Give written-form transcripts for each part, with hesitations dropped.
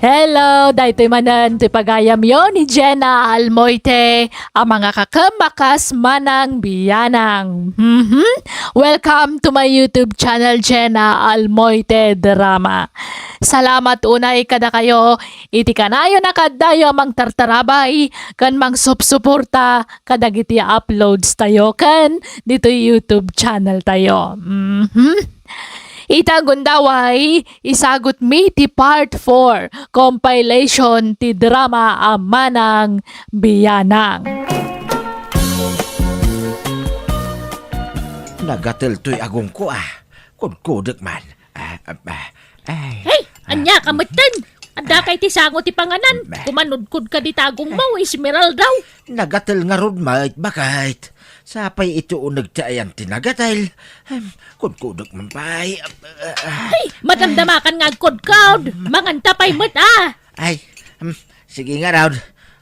Hello, daytoy manan ti pagayam yon ni Jenna Almoite, ang mga kakamakas manang biyanang. Welcome to my YouTube channel, Jenna Almoite Drama. Salamat unay kada kayo, iti kanayo na kadayo mang tartarabay, kan mang supsuporta, kadagiti uploads tayo kan dito YouTube channel tayo. Ita gundaway, isagot mi ti part 4, compilation ti drama Amanang Biyanang. Nagatil to'y agong ko Kudkudik man. Hey, anya kamatan. Anda kay ti sango ti panganan. Kumanudkod ka di tagong mo, Esmeralda. Nagatil nga rod mait bakit. Sapay ito nagtayan tinagatil. Kudkudik man pa'y. Hey, madamdamakan nga agkod-kod. Mangantapay mo't Ay, sige nga raw.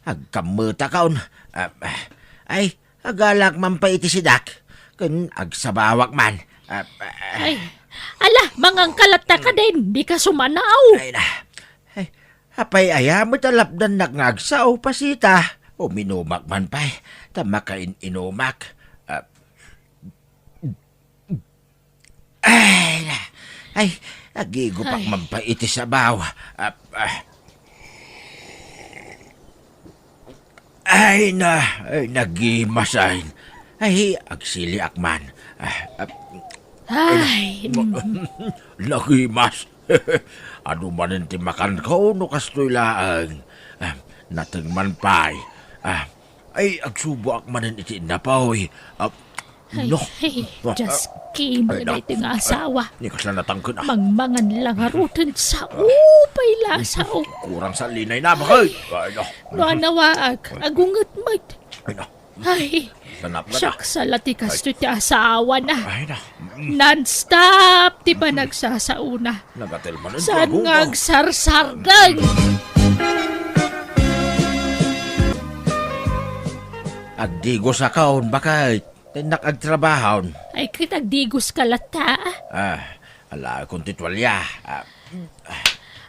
Agkamuta kaon. Ay, agalak man pa iti sidak. Kun agsabawak man. Ay, ala, mangang kalata ka din. Di ka sumanaw. Ay na. Ay, apay ayamot alapdan nagngagsaw pasita. O minumak man pa'y. Tama ka inumak. Ay, nagigupak man pa iti sabaw. Ay, nagimasahin. Ay, agsili akman. Ay, Nagimas. Ano man ti makan ko, no kastoy laang. Natang man pa'y. Ay, agsubo akmanin iti napaw. No. hey, just came na iting asawa. Ni kas na natangkon Mangmangan lang harutan sa upay lasaw. Kurang sa linay na bakay. Ay, no. Nawaag, agungat mat. Ay, no. Ay, Sanap na na. siyak sa latikas to ti asawa na. Ay, na. Non-stop, di ba nagsasauna? Nagatil man. Saan nga agsarsargan? Agdigo sa kaon bakay. Nakagtrabahon. Ay, kitagdigos ka lata. Ala kong titwalya.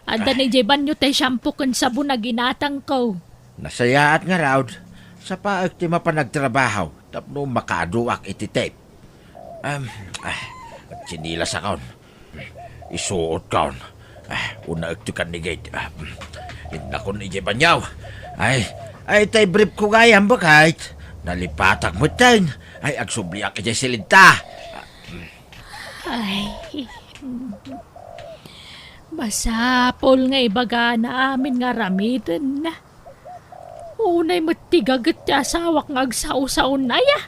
Anda ni Jeban nyo tayo shampoo kan sabon na ginatang ko. Nasayaat nga raw. Sa paag ti mapanagtrabaho. Tapno makaduak iti tape. Sinila sa kaon. Isuot kaon. Una agtukan ni Gate. Hindi ko ni Jeban yaw. Ay tay brief ko gayam bakit. Nalipatak mo tayo. Ay, agsubliak ka silinta. Ay, masapol nga ibaga na amin nga ramidan na. Unay matigagat ti asawak nga agsaw-saw na ya.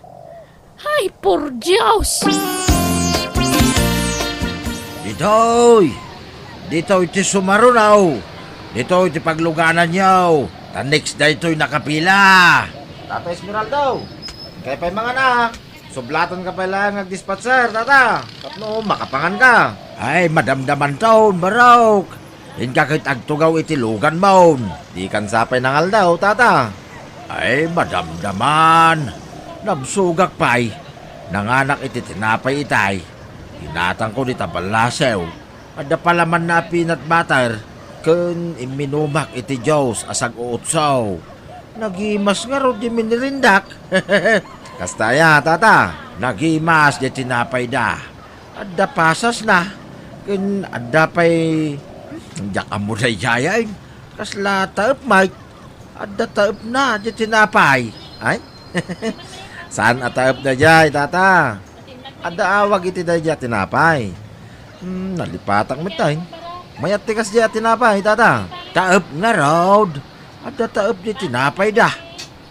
Ay, por Diyos! Dito'y ti sumarunaw. Dito'y ti pagluganan yaw. Ta next day to'y nakapila. Tata Esmeralda, kaya pa'y mga anak. Sublatan ka pala nag-dispatcher, tata. Tapno, makapangan ka. Ay, madamdaman taon, barok. Hindi ka kahit agtugaw itilugan maun. Di kan sapay nangal daw, tata. Ay, madamdaman. Nabsugak pa'y. Nanganak iti tinapay itay. Hinatang ko di tabalasew. Ada palaman na peanut butter. Kun iminumak iti Diyos asag uutsaw. Nagimas nga ro di minirindak. Kastaya, tata. Nagimas di tinapay da. Adda pasas na. Kun adda pa'y diyak mo na yayay. Kasla taep, Mike. Adda taep na di tinapay. Ay? Saan ataep na jay, tata? Adda awag iti da jay tinapay. Nalipatak mo tayo. Mayat tikas jay tinapay, tata. Taep nga road. Adda taep di tinapay da.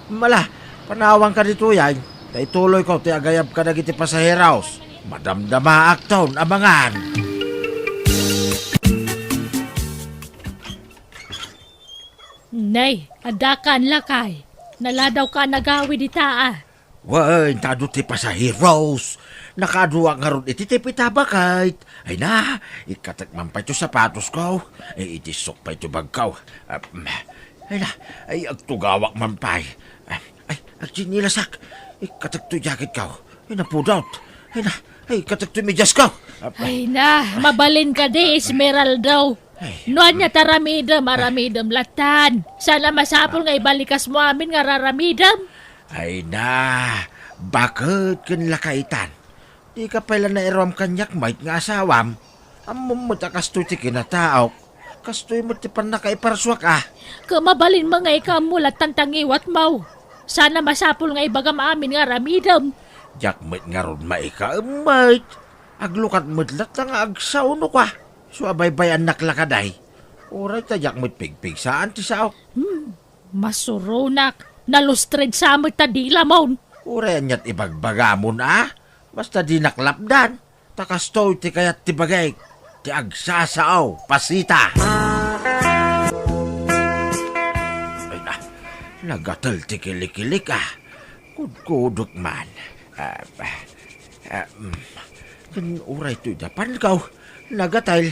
Mala, panawang ka dito yan. Tay tuloy ko, ti agayab ka na giti pasaheraos. Madamdama akton, abangan. Nay, adakan lakay. Naladaw ka nagawi di taa. Wan, tado ti pasaheros. Nakaduwa nga ron iti tipitabakait. Ay na, ikatakman pa ito sapatos ko. Ay itisok pa ito bagkaw. Ay na, ay agtugawak man pa'y. Ay, agchinilasak. Ikatagto jacket ka. Ay napudot. Ay na, ay katagto medyas ka. Ay na, mabalin ka di, Esmeralda. Noan niya aramidam latan. Sana masapol nga ibalikas mo amin nga raramidam. Ay na, bakit kanila kaitan? Di ka pala na irom kanyak mait nga asawam. Amom mo ta kastoy ti kinataok. Kastoy mo ti pan nakaiparswak ah. Kamabalin mga ikamulat tantangiwat mau. Sana masapol nga ibagam amin nga ramidam. Jak mait nga ron maika mait. Aglukat mutlat nga agsaw no ka. So abay-bayan naklakaday. Oray ta jak mait pigpig saan ti saok. Masurunak. Nalustred sa amit tadila maun. Oray anyat ibagbagamon ah. Basta di naklapdan. Takastoy ti kayat ti bagay. Ti agsasaaw. Pasita. Ay na. Nagatal ti kilik-kilik ah. Kudkudok man. Kan oray to dapan kaw. Nagatal.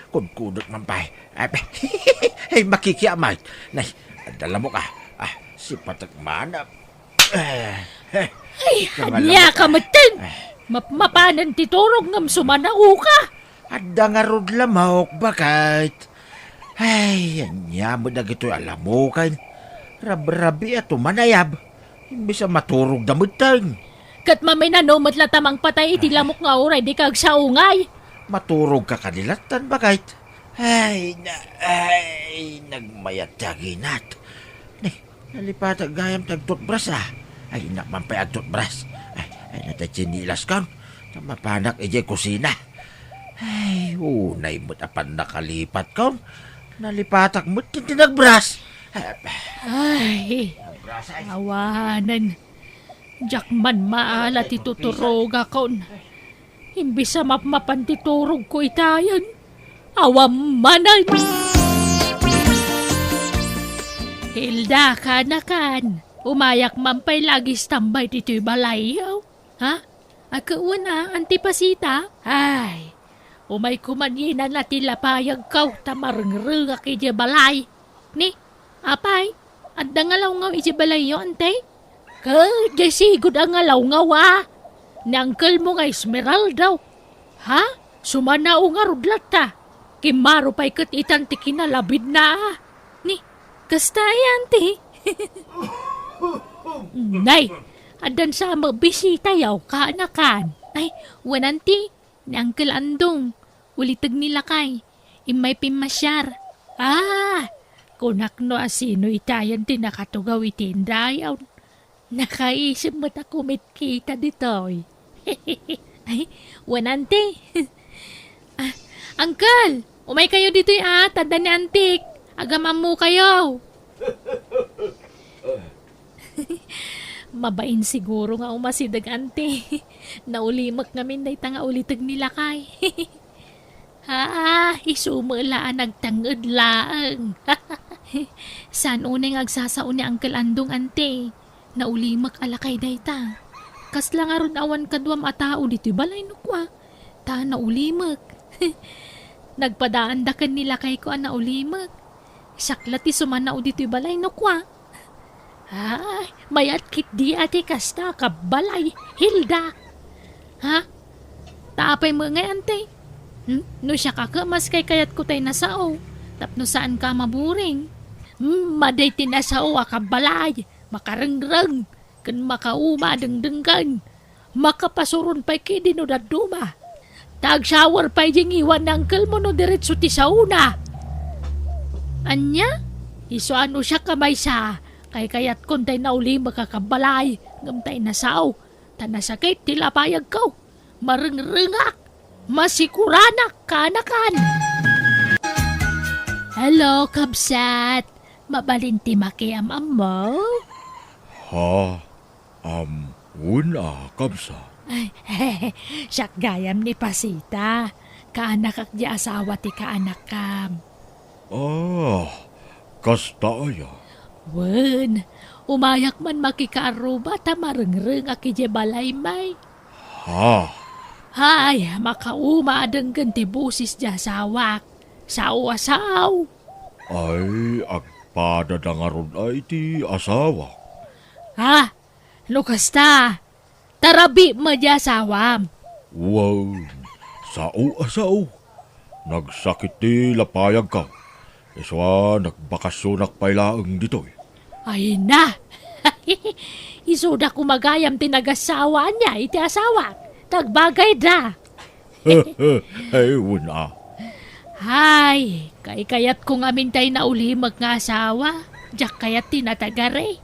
Kudkudok man pa. Ay makikiamay. Nay, dala mo ka. Si Patak man. Ay, hanya ka matin. Mapanan titurog ngam sumanao ka. Adda nga rod lamok, bakit? Ay, anya mo na gito'y alam mo kan. Rab-rabi at manayab. Imbis ang maturog damutang. Kat mamay na no matlatamang patay iti lamok nga oray di kag saungay. Maturog ka kanilatan, bakit? Ay, nagmayat taginat. Nalipat gayam tagtutbras ah. Ay, nakmampay ang toothbrush. Ay, natachinilas ka. Mapanak ijay kusina. Ay, unay mo't apan nakalipat ka. Nalipatak mo't tinagbras. Ay, awanan. Jakman maalat ituturog akon. Imbis sa mapantiturog ko itayan. Awam manan. Hilda ka na kan. Umayak mampay lagi tambay dito'y balayaw. Ha? Akawan na, antipasita? Ay, umay kumanyinan na tilapayag kaw, tamarngrung aki di balay. Ni, apay, at ngalaw ngaw iti balay yo, ante? Ka, di sigod ang ngalaw ngaw ah. Ni uncle mo nga Esmeralda. Ha? Sumanao nga rudlat ta. Kimaro pa'y kat itanti kinalabid na ah. Ni, kastayan ti. Nay, adan sa magbisita yaw kaanakan. Ay, wananti, ni Uncle Andong, ulitag nila kay, imay pimasyar. Ah, kunakno asino itayan din nakatugaw itindayaw. Nakaisip mo ta kumit kita ditoy. Ay, wananti. Uncle, umay kayo dito'y tanda ni Antik. Agamam mo kayo. Mabain siguro nga umasidag ante. Naulimak ngamin na itanga ulitag nila kay. Isumalaan nagtangod laang. San uneng agsasaon ni Uncle Andong ante. Naulimak alakay dayta. Kasla nga ron awan kadwam atao dito'y balay nukwa. Ta naulimak. Nagpadaan dakan nila kay ko ang naulimak. Saklati sumanao dito'y balay nukwa. Ay, mayat kit di ati kasta kabalay, Hilda. Ha? Taapay mo ngay ante. No siya kakamas kay kayat ko tayo nasao. Tapno saan ka maburing. Maday tinasao kabalay. Makarengreng. Kan makauma dengdenggan. Makapasuron pa'y kidi no daduma. Tag-shower pa'y jingiwan ng uncle mo no diretso ti sauna. Anya? Iso ano siya kamay sa... Kay kayat kon tay nauli makakabalay, ngam tay nasaw, tanasakit tilapayag ko, marengrengak, masikuranak kanakan. Hello, kabsat. Mabalinti makiamam mo? Ha? Una, kabsa. Ay, siyak gayam ni Pasita. Kaanak ak di asawa ti kaanak kam. Kasta aya. Wen, umayak man makikaaruba ta marengreng aki je balay may. Ha? Hay, makauma adeng ganti busis ja sawak. Sao-asaw. Ay, agpadadangaron ay ti asawa. Ha? Lukasta. Tarabi ma ja sawam. Wow, sao. Nagsakit ti lapayag ka. Iswa nagbakasyonak pailaang ditoy. Ay na! Isuda ko magayam tinagasawa niya, iti asawa. Tagbagay da. Ay, wala. Hay, kayat ko nga mintay na ulimag nga asawa. Diyak kayat tinatagare.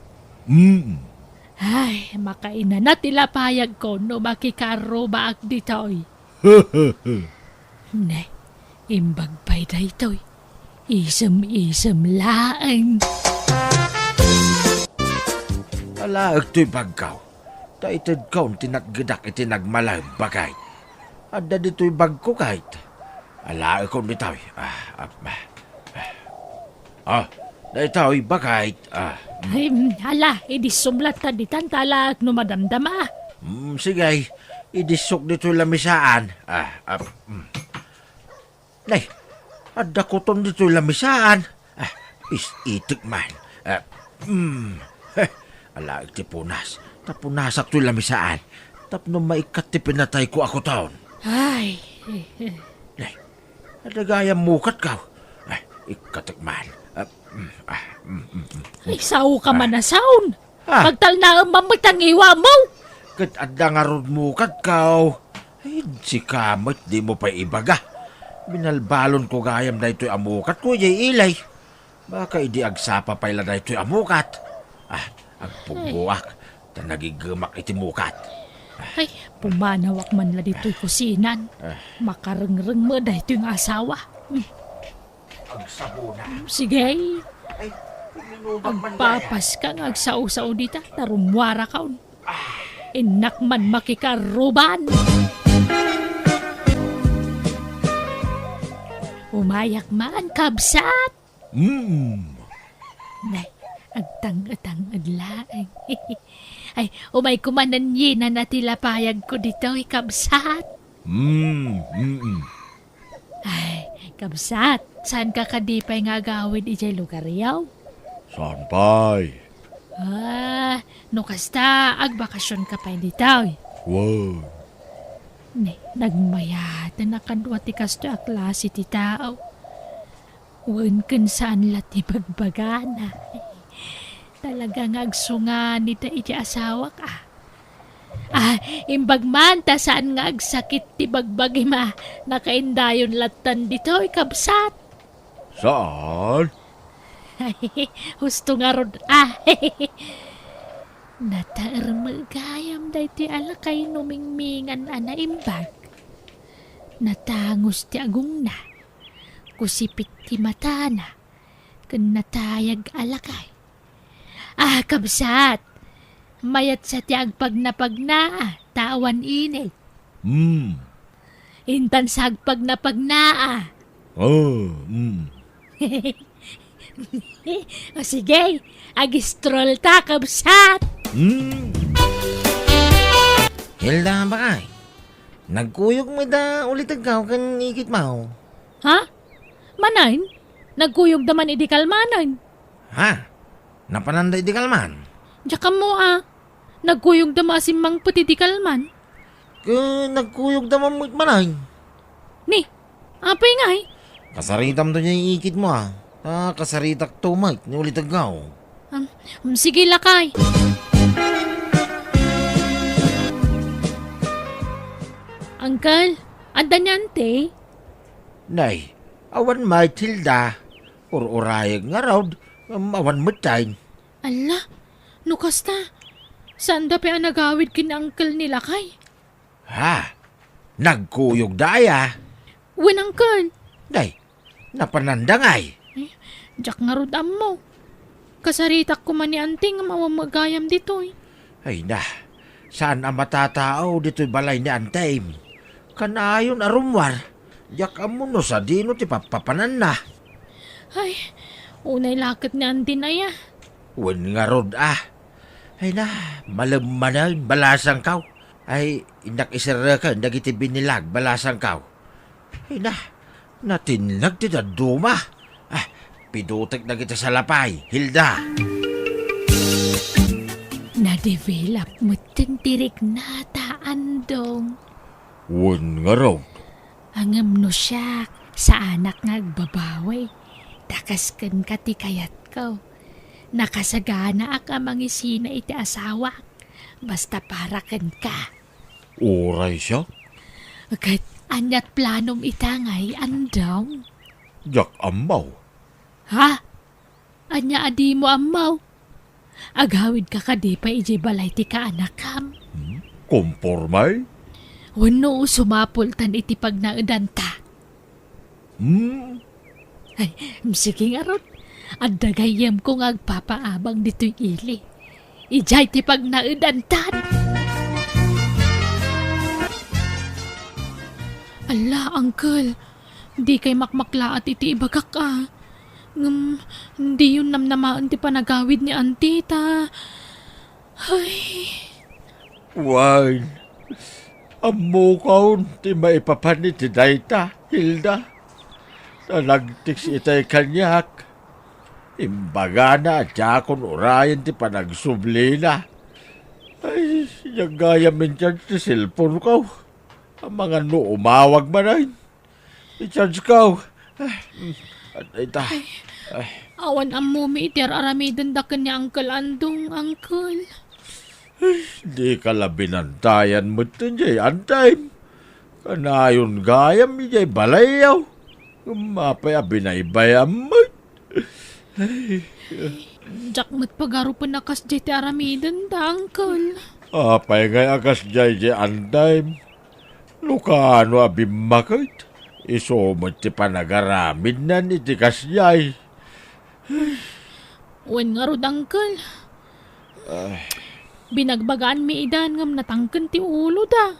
Ay, makaina na tilapayag ko no makikaro baak ditoy. Ne, imbagbay da itoy. Isem-isem laeng. Ala, agto'y bagkaw. Taitid kaon tinatgadak iti nagmalay bagay. Adda dito'y bagko kahit. Ala, ikaw nitaw. Naitaw, bagay. Ay, hala, idisumlat ta ditan talak no madamdama. Sige, idisok dito'y lamisaan. Nay, adda ko ton dito'y lamisaan. Itik man. Ala, iti punas. Tapunasak to'y lamisaan. Tapno maikat ti pinatay ko ako taon. Ay, Nay, adagayang mukat ka. Ikatikman. ay sao ka man na sound. Ah. Pagtal na mamutang iwa mo. Kat adda nga rod mukat ka. Ay, si kamot di mo pa ibaga. Binalbalon ko gayam na ito'y amukat ko, yay ilay. Baka idi agsapa pala na ito'y amukat. Ang pugbuak. Ta nagigamak iti mukat. Ay, pumanawak man la dito'y kusinan. Makarengreng mo da ito'y asawa. Ang sabuna. Sige, Ay, pinunubag man agpapas ka nga agsaw-saw dita. Tarumwara ka. Inak man makikaruban. Umayak man, kabsat. Nay, agtang-atang adlaeng. Ay, umay kumanan yina na tilapayag ko dito, kabsat. Ay, kabsat, saan ka kadipay nga gawin ijay lugar yaw? Saan pa'y? No kasta, agbakasyon ka pa dito. Wow. Ne, nagmayata na kadwa ti kasto a klase ti tao. Wan kun saan lati bagbagana. Talagang agsunga ni ta iti asawa ka. Imbag man ta saan nga agsakit ti bagbagi ma. Nakaindayon latan dito, kabsat. Saan? Husto nga rod. Nataar magayam da iti alakay numingmingan ana imbag. Natangos ti agong na. Kusipit ti mata na. Kun natayag alakay. Kabsat. Mayat sa ti agpag-napagna. Tawan init. Intan sa agpag-napagna. O sige, agistrol ta, kabsat. Hilda ba kay? Nagkuyog mo da ulit ikaw kan ikit mo. Ha? Manain? Nagkuyog naman idi kalmanan. Ha? Napananda di kalman? Diyak mo nagkuyog naman asimang puti di kalman. Nagkuyog naman mo manay. Ni, apay nga Kasaritam to niya yung ikit mo kasaritak to mate ni ulit ikaw. Sige lakay. Uncle, anda niyante? Nay, awan may Hilda. Urayag nga raw. Awan matay. Ala, nukasta. Saan da pa nagawid kin uncle ni lakay? Ha? Nagkuyog daya. Wen uncle. Nay, napanandangay. Diyak nga rod mo. Kasaritak ko man ni anting mawamagayam dito Ay na, saan ang matatao dito'y balay ni Antay? Kanayon arumwar. Yak amo no sa dino ti papapanan na. Ay, unay lakit ni antin na ya. Wen nga rod Ay na, malammanan, balasang kaw. Ay, inak isara ka, dagiti binilag, balasang kaw. Ay na, natinlag ti daduma. Pidutek na kita sa lapay, Hilda. Na-develop mo tintirik na taandong. Wan nga raw. Angam no siya, sa anak nga agbabawi. Dakasken ka ti kayat ko. Nakasagana ak amang isina iti asawa. Basta para ken ka. Oray siya. Kat anyat planom itangay andong. Jak amaw. Ha? Anya adi mo amaw? Agawid ka kadi pa iji balay ti ka anakam. Kompormay? Wano sumapultan iti pagnaudanta. Ay, sige nga ron. At dagayam kong agpapaabang dito'y ili. Ijay ti pagnaudantan. Ala, uncle. Di kay makmakla at iti ibagak ka. Hindi yun namnamaan ti panagawid ni Antita. Ay, Wine. Amo kaon ti maipapanit ti dayta, Hilda. Nagtiks itay kanyak. Imbaga na at yakon orayan ti panagsubli na. Ay, gaya minsan ti cellphone ko. Ang mga no umawag man ay. I-charge ko. At ita. awan ang mumi iti aramidan da kanya Uncle Andong, Uncle. Di ka labinantayan mo ito jay antay. Kanayon gayam jay balayaw. Mapay abinaybayam mo. Jak mo't pagaro pa nakas di ti aramidan da, Uncle. Apay ngay akas jay antay. Lukano abimakit. Iso mo ti panagaramid na ni ti kasyay. Wen nga rod, Uncle. Binagbagaan mi idan ngam natangken ti ulo da.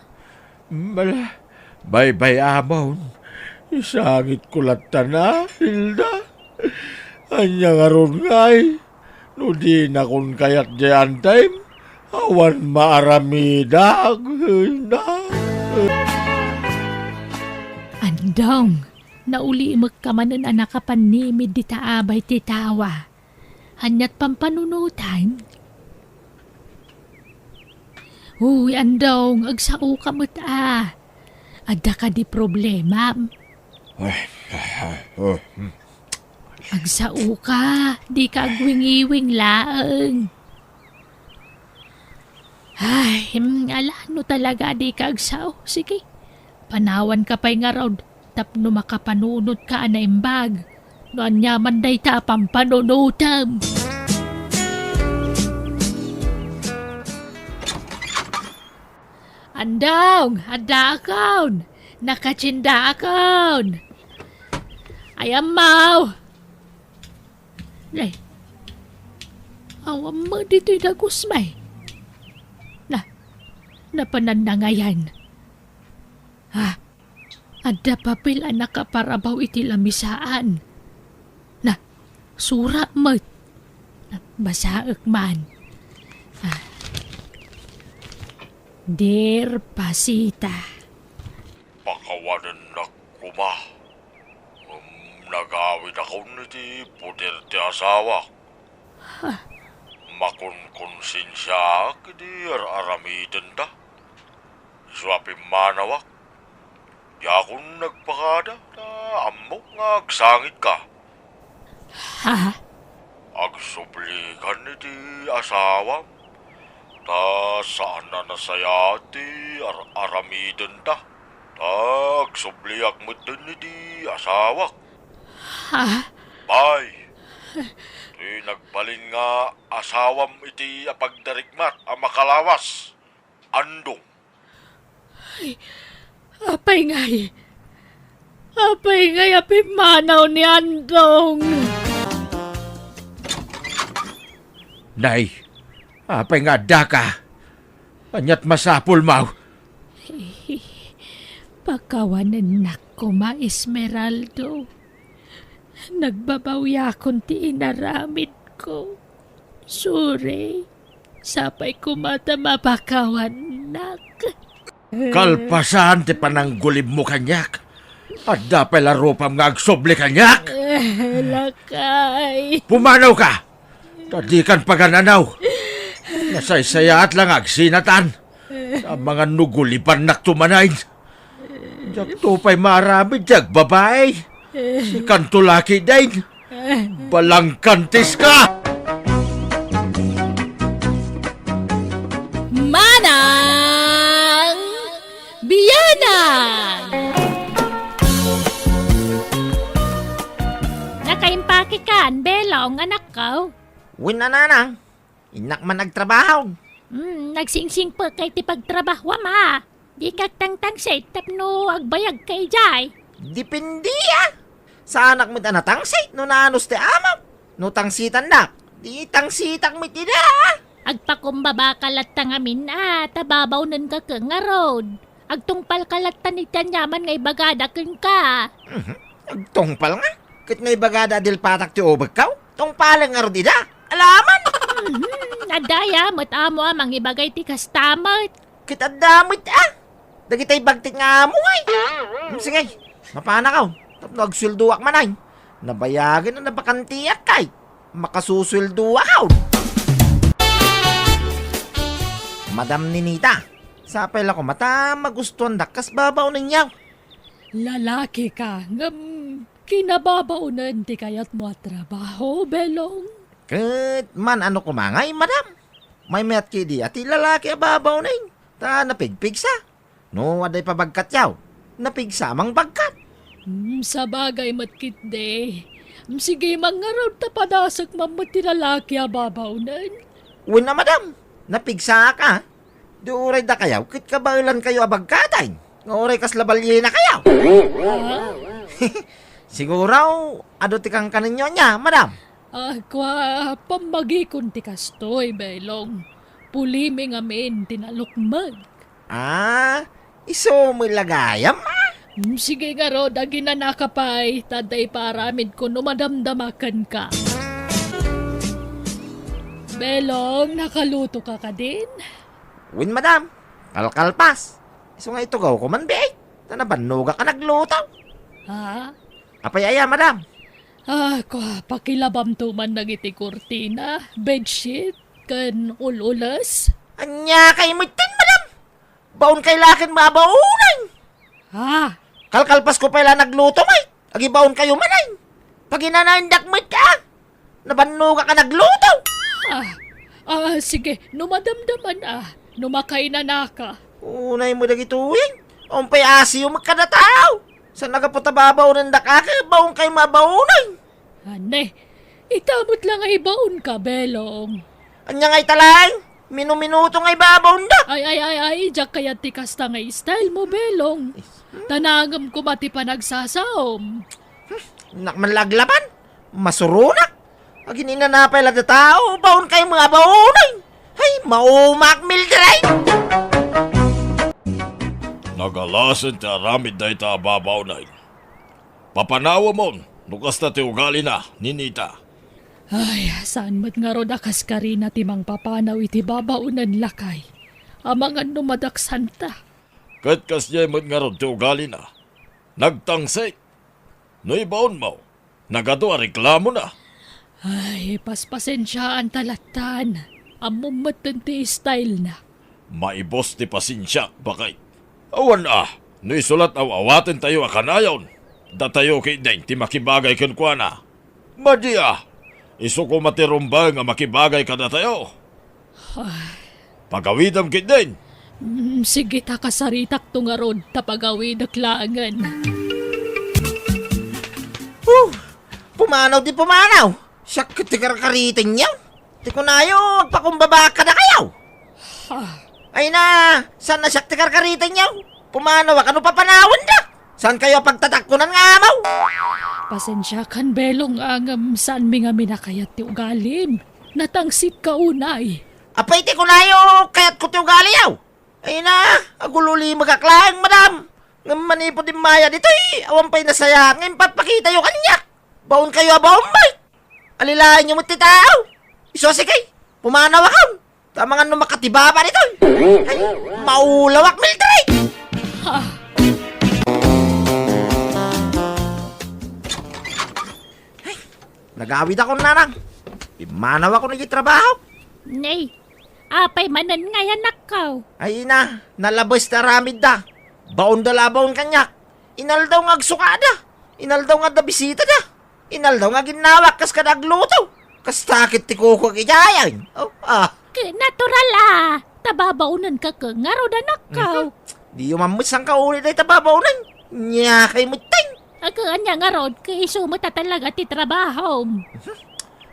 Mala, bye-bye amaw. Isangit ko lata na, Hilda. Anya nga ron ngay. No di na kung kayat diyan time. Awan maaramida. Na. Andong, nauli magkamanan anak ka panimid di taabay ti tawa. Hanyat pampanunutan. Uy, andong, agsao ka mo't Ada ka di problema. Agsao ka, di ka agwing-iwing laeng. Ay, ala, no talaga di ka agsao. Sige, panawan ka pa'y nga raw. Tapno makapanunod ka na imbag. No anyaman day ta pampanunutam. Andong, handa akon. Nakachinda akon. Ayam mau. Ay, awam mo dito'y dagusmay. Napanandangayan. Ha? Ada papel anak kaparabaw iti lamisaan. Sura mo. Basaak man. Dear Pasita. Pakawanan na kuma. Nagawid ako niti puder ti asawa. Makunkonsensya kidi aramiden da. Iswapi manawak. Yakon nagpakada na amo nga agsangit ka. Ha? Agsublikan niti asawa. Ta saan na nasaya ti aramiden da. Ta agsubliak mo din niti asawak. Ha? Bay, ti nagbalin nga asawam iti apagdarikmat ang makalawas. Andong. Apay ngay. Apay ngay api manaw ni Andong. Nay, apay nga da ka. Anyat masapul mau. Pagkawanan na ko ma Esmeraldo. Nagbabawya akong ti inaramid ko. Sorry. Sapay ko mata mapakawanak. Kalpasan ti pananggulib mo kanyak. At dapay larupam nga agsoble kanyak. Lakay. Pumanaw ka. Tadi kan pagananaw. Nasaysayat lang agsinatan. Ang mga nugulipan na tumanayin. Jak tupay marami, jak babae. Si Kantulaki din. Balangkantis ka! Manang Biyanang! Nakaimpake ka, Belong, anak ko. Win na nanang. Inak man nagtrabaho. Nagsingsing pa kay ti pagtrabaho ma. Di ka tangtang sa tapno agbayag kay Jay. Dipindi Sa anak mo tanatang say, no nanos te amaw. No tangsitan na. Di tangsitak mo tida. Agpakumbaba kalat tangamin tababaw nun ka nga road. Agtungpal kalat tanitan yaman ngay bagada keng ka. Tungpal nga. Kit ngay bagada dil patak ti obag kaw. Tungpalang nga rodida. Alaman. Nadaya, amo amang ibagay ti kastamot. Kita damit Dagitay bagtit nga mo ay. Sige, mapana kaw. Tapno agsulduak manay. Nabayagin na nabakantiyak kay. Makasusulduak kaw. Madam Ninita, sapay lang ko mata magustuhan dakas babaw ninyaw. Lalaki ka, kinababaunan ti kayat mo at trabaho, Belong. Kat man ano kumangay, madam. May met kidi at lalaki ababaw ning. Ta napigpigsa. No, aday pa bagkat yaw. Napigsa mang bagkat. Sa bagay matkit de. Sige mga road ta padasak mamati lalaki ababaunan. Uy na madam, napigsa ka. Duray da kayaw, kit kabalan kayo abagkatay. Ngoray kas labalye na kayaw. Siguro, ado tikang kaninyo niya, madam. Kwa pambagi ti kastoy, Belong. Pulimi ngamin tinalukmag. Iso mo lagayam Sige nga ro, dagi na nakapay, taday paramid ko numadamdamakan ka. Belong, nakaluto ka din? Win madam, kalkalpas. Iso nga ito gaw ko man be. Tanabanuga ka naglutaw. Ha? Apayaya madam. Kwa pakilabam tuman nagiti kurtina, bedsheet, kan ululas. Anya kay mutin madam. Baon kay lakin mabaunan. Ha? Kalkalpas ko pala nagluto may. Agibaon kayo manay. Pag inanandak mo ka. Nabanuga ka nagluto. Sige, numadamdaman numakay na naka. Unay mo dagituin. Umpay asiyo magkadataw. Sa nagaputa-babaw ng dakaka, baon kayo mabaunan. Ane, itamot lang ay baon ka, Belong. Anya ngay talay. Minuminuto ngay babaw na. Ay, jak kaya tikas ta ngay style mo, Belong. Tanangam ko mati pa nagsasaom. Nakmanlaglaban. Masurunak. Agin inanapay lang na tao. Baon kayo mga baonay. Ay, maumak mildray. Nagalasan ti aramid da ita ababaw na. Papanawa mo, nukas na ti ugali na, Ninita. Ay, saan mat nga ro dakas ka rin na timang papanaw iti babaunan lakay. Amangan numadaksan ta. Kat kasya mo't nga ron ti ugali na. Nagtangsay. No ibaon mo, nagado a reklamo na. Ay, paspasensyaan talatan. Amumatan ti style na. Maibos ti pasensya, bakay. Awan no isulat awaten tayo akanayon. Datayo kay din ti makibagay kan kwa na. Madi iso ko matirumbay nga makibagay ka na tayo. Pagawidam kay din. Sige ta kasaritak to nga rod tapagawid aklangan. Pumanaw di pumanaw. Siyak ti karkariting niya. Ti kunayo, agpakumbaba ka na kayaw. Ay na, saan na siyak ti karkariting niya? Pumanaw, ano pa panawin na? Saan kayo pagtatakkunan nga amaw? Pasensya kan Belong angam saan mi nga minakayat ti ugalim. Natangsit ka unay. Apay ti kunayo, kayat ko ti ugali yaw. Ay na, agululi magaklang madam. Ngam manipo din maya dito awan pa'y nasaya. Ngayon papakita yung kanya. Baon kayo abaon bay. Alilayan niyo mo ti tao. Iso sige, pumanaw ako. Tama nga makatibaba nito. Ay, maulawak military. Ay, nagawid ako nanang. Imanaw ako nagitrabaho. Nay, apay manan nga anak ko. Ay na, nalabas na ramid da. Baon da labaon kanyak. Inal daw ng agsukada. Inaldaw nga da bisita da. Inaldaw nga ginawak kas kadagluto. Kas takit ti kuko kijayan. Oh, Natural tababaunan ka ka, ngaro da nakaw. Di yung mamusang kauli day tababaunan. Nya kay muteng. Anya ngaro, kay iso mo talaga ti trabaho.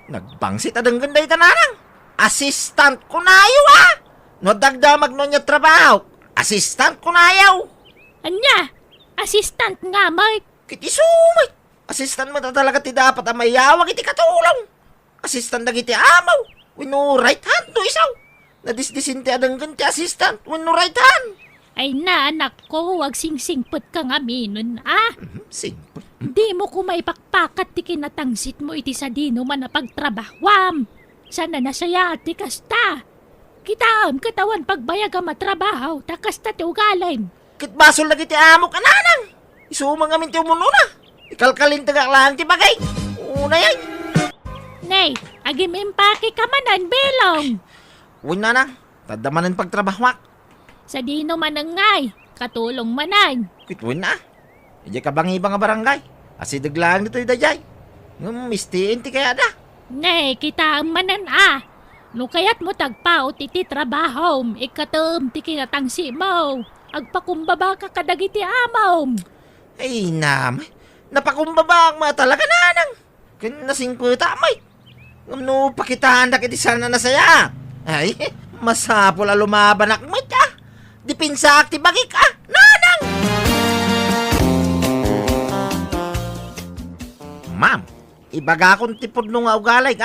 Nagbangsit adang ganda itanarang. Assistant ko na ayaw No dagdamag no niya trabaho. Assistant ko na ayaw. Anya, assistant nga, Mike. Kiti sumay. Assistant mo talaga ti dapat ang mayawag iti katulong. Assistant na iti amaw. Wino right hand no isaw. Nadisdisin ti adang ganti assistant. Wino right hand. Ay na, anak ko, wag singsingpot ka nga minon, Simple. Di mo ko maipakpakat ti kinatangsit mo iti sa dino man na pagtrabahwam. Sana nasaya ti kasta. Kitaam katawan pagbayag ang matrabaho, takasta ti ugalim. Kit basol lagi ti amo kananang. Isumang amin ti umuno na. Ikalkalin tagak lang ti bagay. Una yan. Nay, agim impake ka manan belong. Wala na. Tadamanan pagtrabahwak. Sa dino manangay, katulong manan. Kit wala na. Ija ka bang ibang barangay. Asidag lang dito idajay. Mistiin ti kaya da. Nay, kita manan No kayat mo tagpaot iti trabaho, ikatom ti kinatangsi mo. Agpakumbaba ka kadagiti amaw. Ay namay. Napakumbaba ang mga talaga nanang. Kinasing ko tamay. No pakitaan na kiti sana nasaya. Ay, masapol lumaban akmat Dipinsa akti bagik nanang. Ma'am, ibaga akong tipod nung ugalay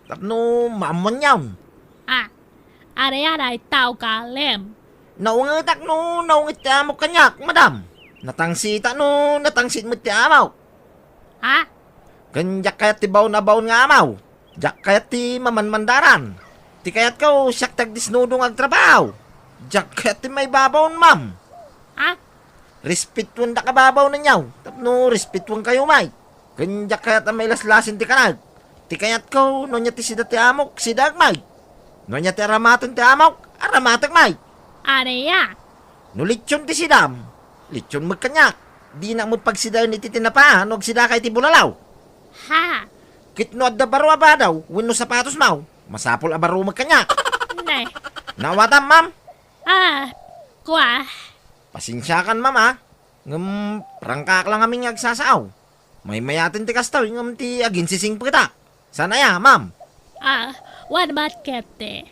Tapno maamon yaw. Aray-aray tao kalem. Naungitak no, naungit ti amok kanyak, madam. Natangsita no, natangsit mo ti amaw. Kanyak kayat ti baon na baon nga amaw. Jak kayat ti mamanmandaran. Ti kayat ko, siyak tagdisnudong agtrabaho. Jak kayat ti may babaon, ma'am. Respetwan da kababaw na nyaw. Tapno, respetwan kayo, may. Kanyak kayat ang may laslasin ti kanag. Ti kayat ko, no niya ti sida ti amok, sidag, may. No niya ti aramaton ti amok, aramatag, may. Araya. No litsyon ti sidam, litsyon magkanyak. Di na mo pagsidayon iti tinapa, no sida kay ti bulalaw. Kitno adda baro abadaw, wino sapatos maw, masapol abaro magkanyak. Nay. Nawatam, ma'am. Kwa. Pasensyakan, ma'am, prangkak lang aming agsasaaw. May mayatin ti kastaw, ngam ti aginsising pagkita. Sana ya, ma'am. What about kete?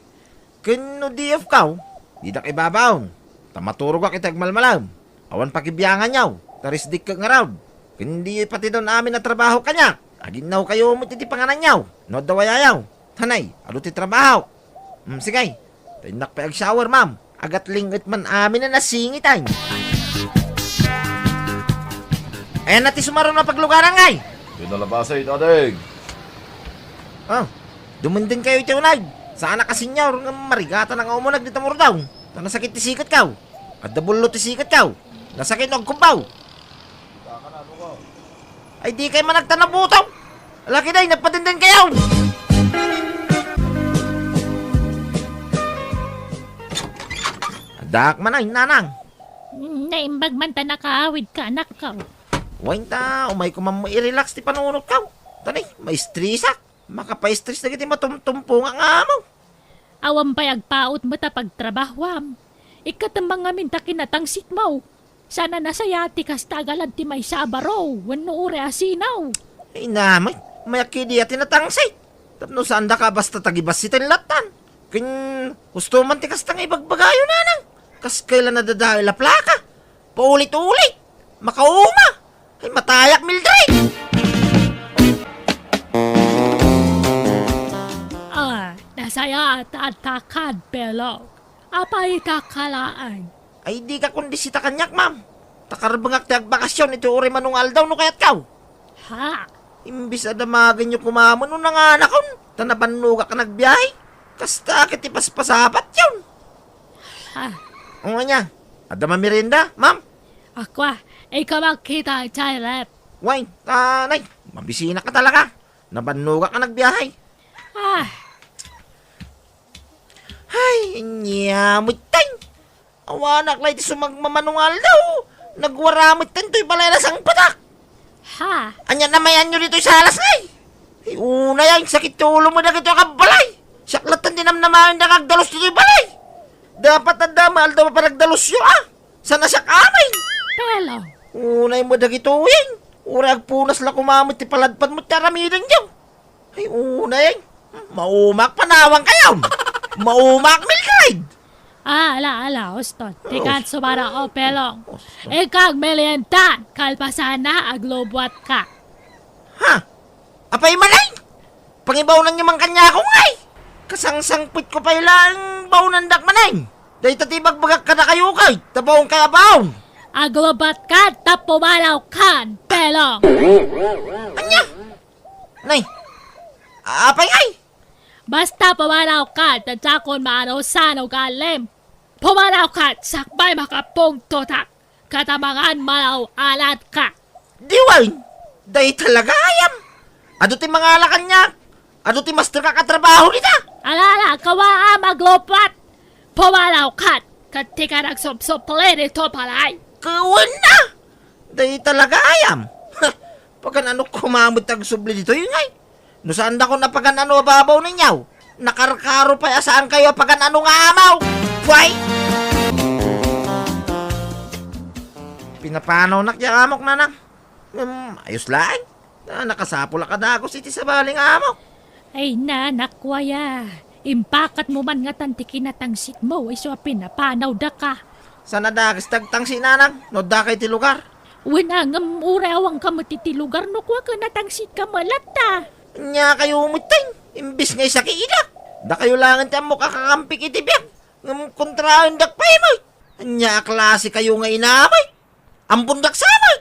Kino di of kaw, di dak ibabaon. Tamaturog ka kitag malmalam. Awan pakibiyangan yaw, tarisdik ka nga raw. Hindi pati doon amin na trabaho kanya. Aginaw kayo mo ti panganan yaw. No dawayayaw. Tanay, alo ti trabaho. Sige, tinak pa ag-shower, ma'am. Agat lingit man amin na nasingitan. Ayan na ti sumaro na paglugaran ngay. Pinalabasay, dadeng. Dumundin kayo iti unay. Saan na kasinyaw, marigata na nga umunag dito mo daw. Nasakit ti sikat kaw. At dabulo ti sikat kaw. Nasakit og kumbaw. Ay di kayo managtanabutaw. Laki day, nagpatindin kayo. Adak man ay nanang. Naimbag man ta nakaawid ka, anak ka. Wain ta, umay ko man i-relax ti panunod kaw. Tanay, may stressa. Makapa-stress na kiti matumtumpo nga mo. Awam payag paot mo ta pagtrabahwam. Ikatambang ngamin ta kinatangsit mo. Sana nasayati kas tagalan ti may sabaro. Wano ure asinaw. Ay namay, mayakidi at tinatangsit. Tapno saan da ka basta tagibas si tinlatan. Kin gusto man ti kas tang ibagbagayo nanang. Kas kailan nadadayo la plaka. Paulit-ulit. Makauma. Ay matayak Mildred. Nasaya at takad belog. Apay kakalaan. Ay di ka kundi si takanyak, ma'am. Takarbangak ti agbakasyon iti uri manung aldaw no kayat kaw. Imbis adamagan nyo kumamon no nanganakon. Tanabanuga ka nagbiyahe. Kasta kiti paspasapat yun. Ang niya, adama merinda, ma'am. Akwa, ikaw magkita child. Why, tanay, mabisina ka talaga. Nabanuga ka nagbiyahe. Ay, nyamit tayo. Awanak lang iti sumagmamanungal daw. Nagwaramit tayo ito'y balay na sang patak. Ha? Anya namayan nyo dito sa alas ngay. Una yan, sakit ulo mo na kito balay. Saklatan din naman na kagdalos dito yung balay. Dapat ang damal daw pa nagdalos yun Sana siya kamay. Belong. Unay mo na kito yun. Urag punas la kumamit ti paladpan mo taramidan nyo. Ay unay. Maumak panawang kayo. Maumak milkaid. Ala, Oston. Tikan sumara o pelong. Ikag melientan, kalpasana aglobwat ka. Ha? Apay manay? Pangibaw nang yung kanya ko ngay. Kasangsangpit ko pa ilang bawnan dak manay. Dahil tatibag bagak ka na kayo kay. Tabawang kaya bawang. Aglobat ka, tapumalaw kan, pelong. Anya? Nay. Apay ngay? Basta pumalaw ka, tatakon maano sano galim. Pumalaw ka, sakbay makapong totak. Katamangan malaw alat ka. Diway. Dahil talaga ayam. Ado ti mga alakan niya. Ado ti master ka katrabaho nita. Alala, kawaa maglobat. Pumalaw ka, katika nagsopsoplen ito palay. Kawan na. Dahil talaga ayam. Pagkan ano kumamot ang subli dito yun ay. No saan da ko na pagkan ano babaw ninyaw. Nakarkaro pa saan kayo pagkan ano nga amaw. Why? Pinapanaw nakya amok na nang. Ayos lang. Nakasapula ka na ako siti sa baling amok. Ay nanakwaya. Impakat mo man nga tantikin na tangsit mo, ay so pinapanaw da ka. Sana dagas tagtang sinanang. No da kay ti lugar. Wala nga urawang ka matitilugar no kwa ka natangsit ka malata. Nya kayo umutay. Imbis ngay sa kiida. Da kayo langan ti amok kakakampik itibiyag. Ngam kontrahan dak pa mo. Nya klase kayo nga inamay. Ampun dak samay.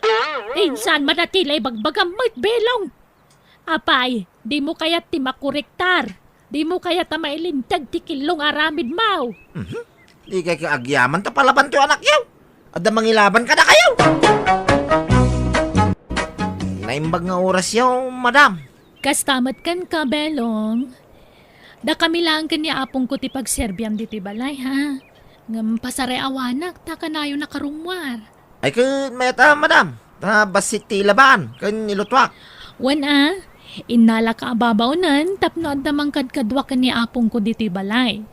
Insan manatilay bagbagamit belong. Apay, di mo kaya ti makurektar. Di mo kaya ta mailintag ti kilong aramid mau. Di kay kaagyaman ta palaban to anak yaw. Adda mangilaban ka na kayo. Naimbag nga oras yaw, madam. Kastamat kan ka, belong. Da kami lang kanya apong ko ti pagserbyam di ti balay, ha? Ngam pasare awanak, ta kanayo nakarumwar. Ay kun meta, madam. Ta basit ti laban, kun nilutwak. Wana, inala ka ababawnan, tapno at damang kadkadwa ka ni apong ko dito'y balay.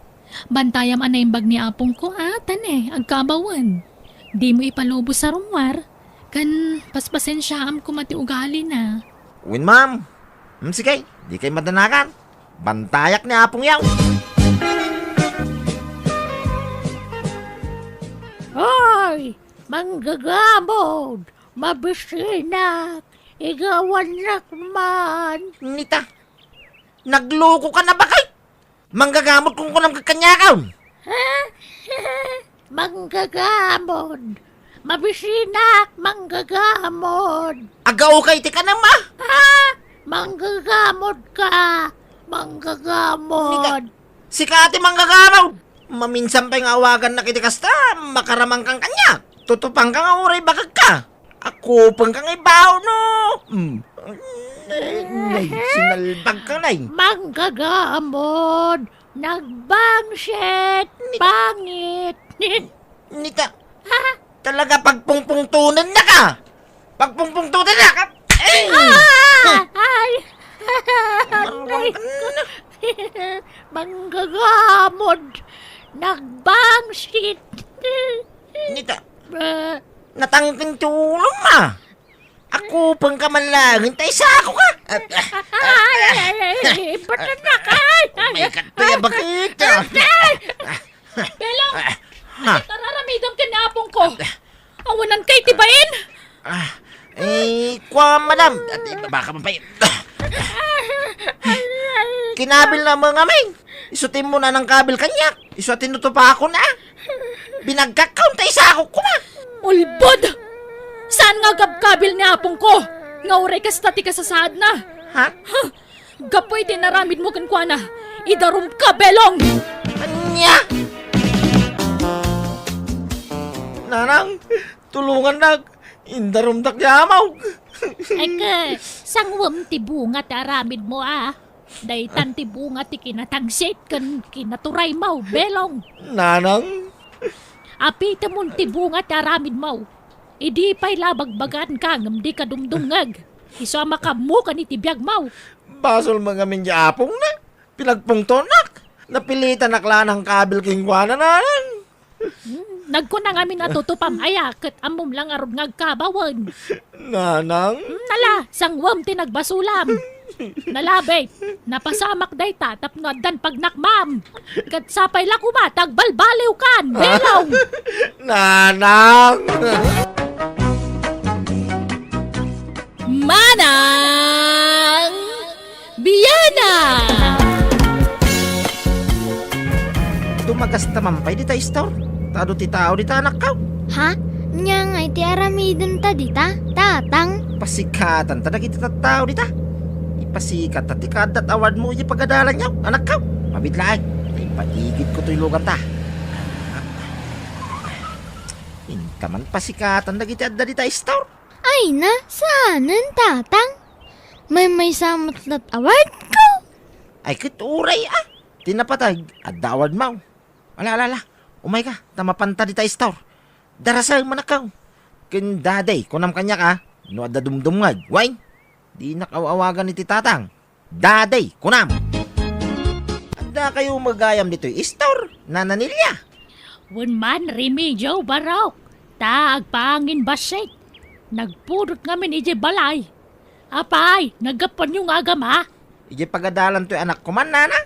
Bantayam anaimbag ni apong ko, tane, agkabawan. Di mo ipalubos sa rumwar, kan paspasensyam ko mati ugali na. Win, ma'am. Sige, di kay madanakan. Bantayak ni apong yaw. Hoy! Manggagamod! Mabisinak! Igawan lakman! Nita, nagloko ka na ba kay? Manggagamot kung kunang kakanyakaw. Manggagamod! Mabisinak! Manggagamod! Agaw kay ti ka na ma. Manggagamod ka! Manggagamod! Si Kati manggagamaw. Maminsan pa yung awagan na kitikasta, makaramang kang kanya. Tutupang kang auray bakag ka. Ako pang kang ibaw, no? Sinalbag ka na Manggagamod! Nagbangshit! Pangit! Nita, talaga pagpungpungtunan na ka. Pagpungpungtunan na ka. Ay! Manggagamod! Nagbangshit! Nita, natangking tulong ma. Ako pang kamalangin, tayo sa ako ka. Ba't na ka? May kataya bakit? Belong! Tararamidam ka na apong ko! Awanan kay tibain! Kwa madam. Baka mapay. Kinabil na mga main. Isutin mo na ng kabil kanya. Isutin to pa ako na. Binagkakaw tayo sa ako kuma. Ulbod! Saan nga gabkabil ni apong ko? Nga uray ka stati ka sa saad na. Ha? Gapoy tinaramid mo kan kwa na. Idarum ka, Belong! Anya? Nanang, tulungan na. Indarum takyamaw. Eka, sangwam ti bunga ti aramid mo Daytan ti bunga ti kinatangsit kan kinaturay mo, Belong. Nanang? Apita mo ti bunga ti aramid mo. Idi pa'y labagbagan ka ngam di ka dumdungag. Isama ka mo ka ni tibiyag mau. Basol mga minjapong na. Pinagpungtonak. Napilitan nakla ng kabil kingwana nanan. Nagkunang amin natutupam aya ket amom lang arog ngagkabawan. Nanang? Nala, sangwam tinagbasulam. Nalabe, napasamak day tatap nga dan pagnakmam. Kat sapay lakuma, tagbalbaliw kan, belong. Nanang! Manang Biyana! Tumagas tamampay di ta store. Tado ti tao di ta anak ka. Ha? Nya nga iti aramidon ta dita? Tatang? Pasikatan ta dagiti tattao di ta. Ipasikat ta ti kadat award mo yung pagadalan niya. Anak ka. Mabitlaan. Ay paigid ko to'y lugar ta. Intaman pasikatan dagiti adda di ta store. Ay na, saanan tatang? May samot lat award ko? Ay kituray Tinapatag adda award mo. Ala. Umay ka. Tamapanta di ta store. Darasang manakaw. Kindaday, kunam kanya ka, no adda dumdumngag, why? Di nakawawagan ni titatang. Daday, kunam. Adda kayo magayam dito, istor, nananilya. Wan man remedyo barok. Ta agpangin basik. Nagpurot ngamin ije balay. Apay, nagapan yung agam ha? Ije pagadalan to anak ko man, nana.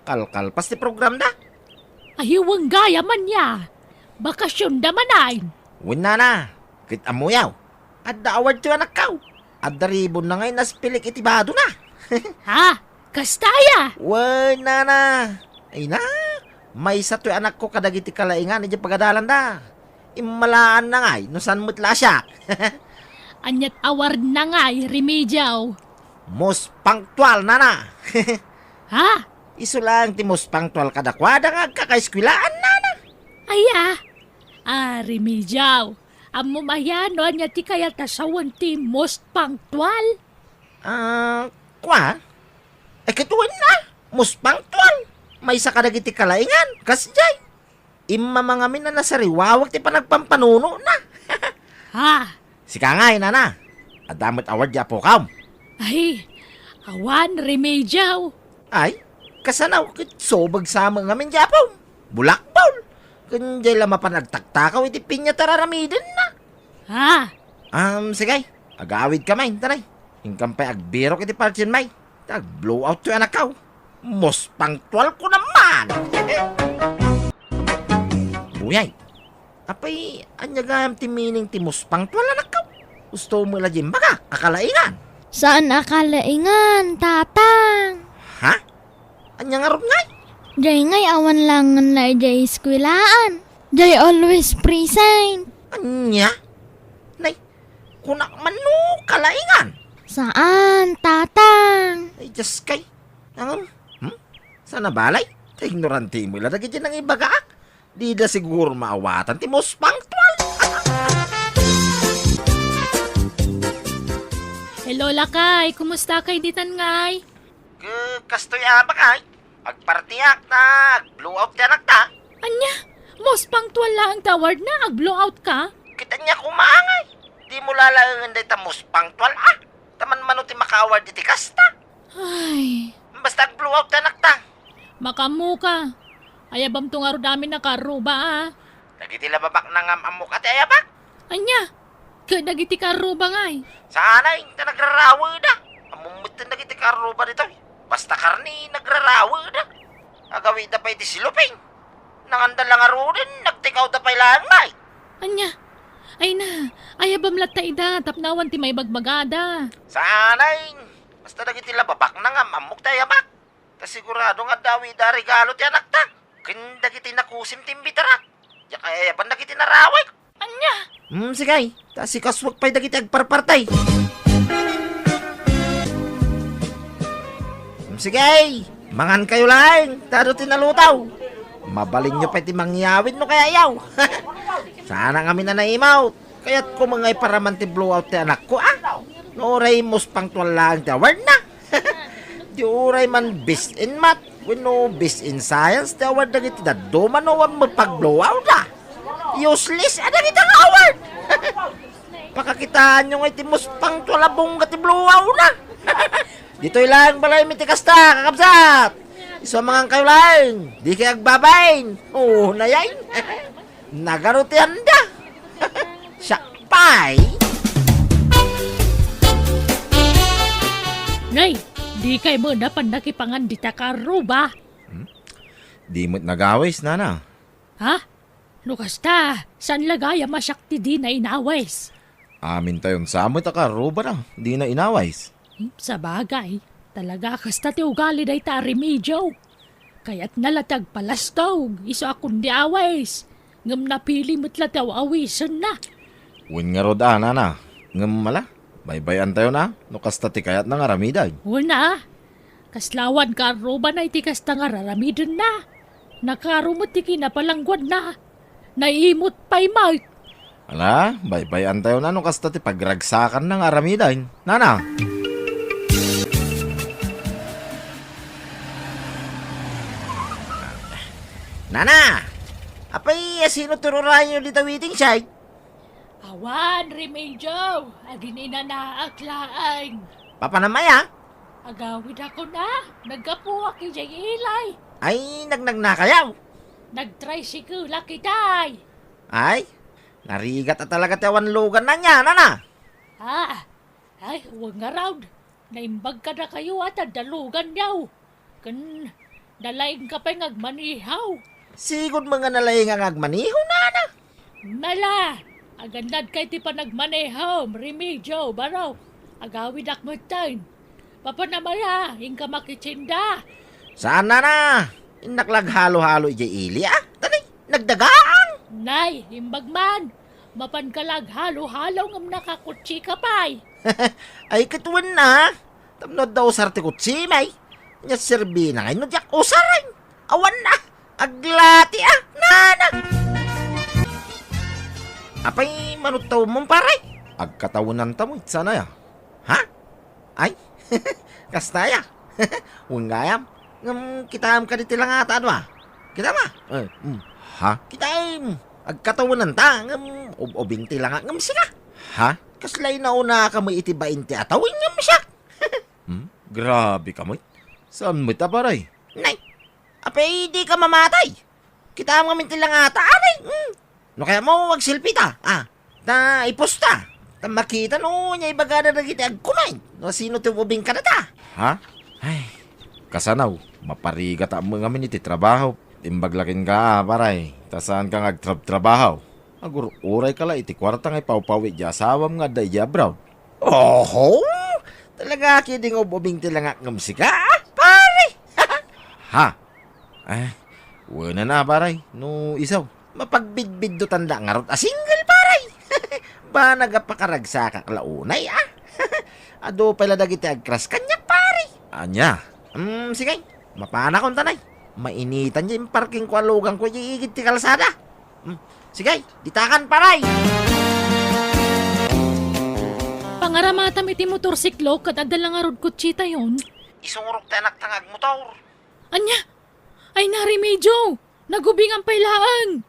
Kalkal pas ti program da. Ahiwang gaya man ya. Bakasyon da manay. Win nana, kit amuyaw. Adda award to anak kaw. Adda ribon na ngayon naspilik itibado na. Ha? Kastaya? Why, nana. Ay na, may sa to anak ko kadagiti kalaingan ije pagadalan da. Imalaan na ngay, no san mutla siya. Anyat award na nga remedyo. Most punctual, nana. Ha? Iso lang ti most punctual kadakwada nga kakaeskwilaan, nana. Aya. Remedyo. Amo mayano anya ti kaya tasawan ti most punctual. Kwa? Ay katuwan na. Most punctual. May sa kadagiti kalaingan. Kasjay. Imamangamin na nasariwawag ti panagpampanuno na. Ha? Sika nga, nana. Adamot award ya po kam. Ay, awan remedyo. Ay, kasanaw kit sobag sama ngamin japon. Bulakpaw. Kunjay lama pa nagtaktakaw iti pinya tararamidin na. Ha? Sige. Agawid ka may, taray. Ingkampay agbiro kiti partin may. Tag-blow out to anak kaw. Most punctual ko naman. Buyay. Apay, anya gayam ti meaning ti most punctual anak kaw. Gusto mo la jim baka, akalaingan. Saan akalaingan, tatang? Ha? Anya nga ron ngay? Jay ngay awan langan na jay eskwilaan. Jay always present. Anya? Nay, kunak man no, kalaingan. Saan, tatang? Ay, just kay. Sana balay? Ignorante mo lang dagiti ng ibagaak. Di da siguro maawatan ti most punctual. Hello lakay, kumusta kay ditan ngay? Kastoy abak ay. Agpartiyak na, blow out ka nakta. Anya, most punctual lang ang taward na, ag-blowout ka? Kita niya kumaangay. Di mo lalaangan day ta most punctual Taman mano ti makaward iti kasta. Ay, Basta blow out ka nakta. makamu ka. Ayabam tong aro dami na karuba Dagiti lababak na ngam amok ati ayabak. Anya, kadagiti karuba ngay. Sanay, ta nagrarawa da. Amumut na dagiti karuba dito. Basta karni, nagrarawa da. Agawid na pa iti siluping. Nangandal lang aro din, nagtikaw da pa ilang may. Anya, ay na, ayabam lat ta ida, tapnawan ti may bagbagada. Sanay, basta dagiti lababak na ngam amok ta ayabak. Ta sigurado nga dawi da regalo ti anak ta. Kindagiti nakusim timbitarak. Ya kaya ban dagiti naraway. Anya, Sige. Ta si kaswag pa'y dagiti agparpartay. Sige. Mangan kayo lang. Tado tinalutaw. Mabalin nyo pa'y ti mangyawin no kaya yaw. Sana kami na naimaw. Kaya't ko mga iparaman ti blowout ti anak ko Nooray most punctual lang ti award na. Di uray man best in math. Wino best in science. Ti award dagiti daddo man no magpag-blowout Useless. Dagiti award. Pakakitaan nyo nga itimos pang tulabong katibluwaw na. Dito'y lang balay mitikasta, kakabsat. Isa mga kayo lang, di kayo agbabain. Oo, nayayin. Nagarutihan da. Sakpay. Nay, di kay mo na pandakipangan di ta karuba. Di mo't nagawis, nana. Ha? Lukas ta, saan lagaya masyakti di na inawes? Amin tayon sa amoy takaruba na, di na inawais. Sa bagay, talaga kasta ti ugali day ta remedyo. Kaya't nalatag palastog, iso akong di awes. Ngam napili mo't lataw awisan na. Win nga roda, nana. Ngam mala, baybayan tayo na, no kasta ti kayat na nga ramiday. Una, kaslawan ka roba na iti kasta nga raramidin na. Nakarumot ti kinapalangguan na. Naimot pa'y Mike. Ala, baybayan tayo na, no kasta ti pagragsakan ng aramiday. Nana. Nana! Apay, sino tururayan nyo dito waiting side? Awan, remedyo. Agin inanaaklaan. Papanamaya? Agawid ako na. Nagkapuwak yung ilay. Ay, nagnag kayaw. Nag-tricycle kitay. Ay, narigat na talaga tawan lugan na niya, nana. Ha? Ay, huwag nga raw. Naimbag ka na kayo at dalugan yaw. Kan, dalaing ka pa'y ngagmanihaw. Sigod mga nalayang ang agmaniho, nana. Mala, agandad kay ti pa nagmanihaw. Remedyo, baraw. Agawid akmo tayo. Papanamaya, ingka makitsinda. Saan, nana? Inaklag halo-halo ili, ah. Tanay, nagdagaan. Nay, imbag man. Mapankalag halo-halo ngam nakakutsi ka pa'y. Ay, katuwan na. Tamnod daw sa artikutsi, may. Nya serbi na ngayon, diyak usaray. Awan na. Aglati, ah, nana. Apay, manutaw mong paray. Agkatawanan tamo, sana ya. Ha? Ay, kastaya. Ungayam. Ngam, kitam ka dito lang ata, ano ah? Kita ma? Ha? Kitam. Agkatawanan ta. Ngam, ubing tilang ngam sila. Ha? Kaslay na una ka mo itibain ti atawin ngam siya. Grabe ka mo. Saan mo ita paray? Nay, apay di ka mamatay. Kita mo minti lang ata, anay. No kaya mo wag silpi ta. Ah, ta iposta. Ta makita no niya ibagada na kita agkumay. No sino ti ubing ka na ta? Ha? Ay, kasanaw. Mapariga ta mo ngamin iti trabaho. Imbaglakin ka, paray. Ta saan ka ngagtrabaho? Agur uray kala iti kwarta ngay pawpawi di asawam nga da iyabraw. Oho! Talaga kidding ubing tilangak ngam sika, pare! Ha? Eh, wala na, paray. No, isaw. Mapagbidbid do tanda nga rot a single, paray. Ba nagapakaragsa kaklaunay, ah. Ado pala dagiti agkras kanya, pare. Anya? Sige. Mapana kong tanay. Mainitan niya yung parking ko alugang ko yung igit ti kalsada. Sige, ditakan, paray. Pangaramatam iti motorsiklo kat adala nga rod kutsita yon. Isungurok tanak tangag motor. Anya? Ay narimedyo! Nagubing ang pailaan!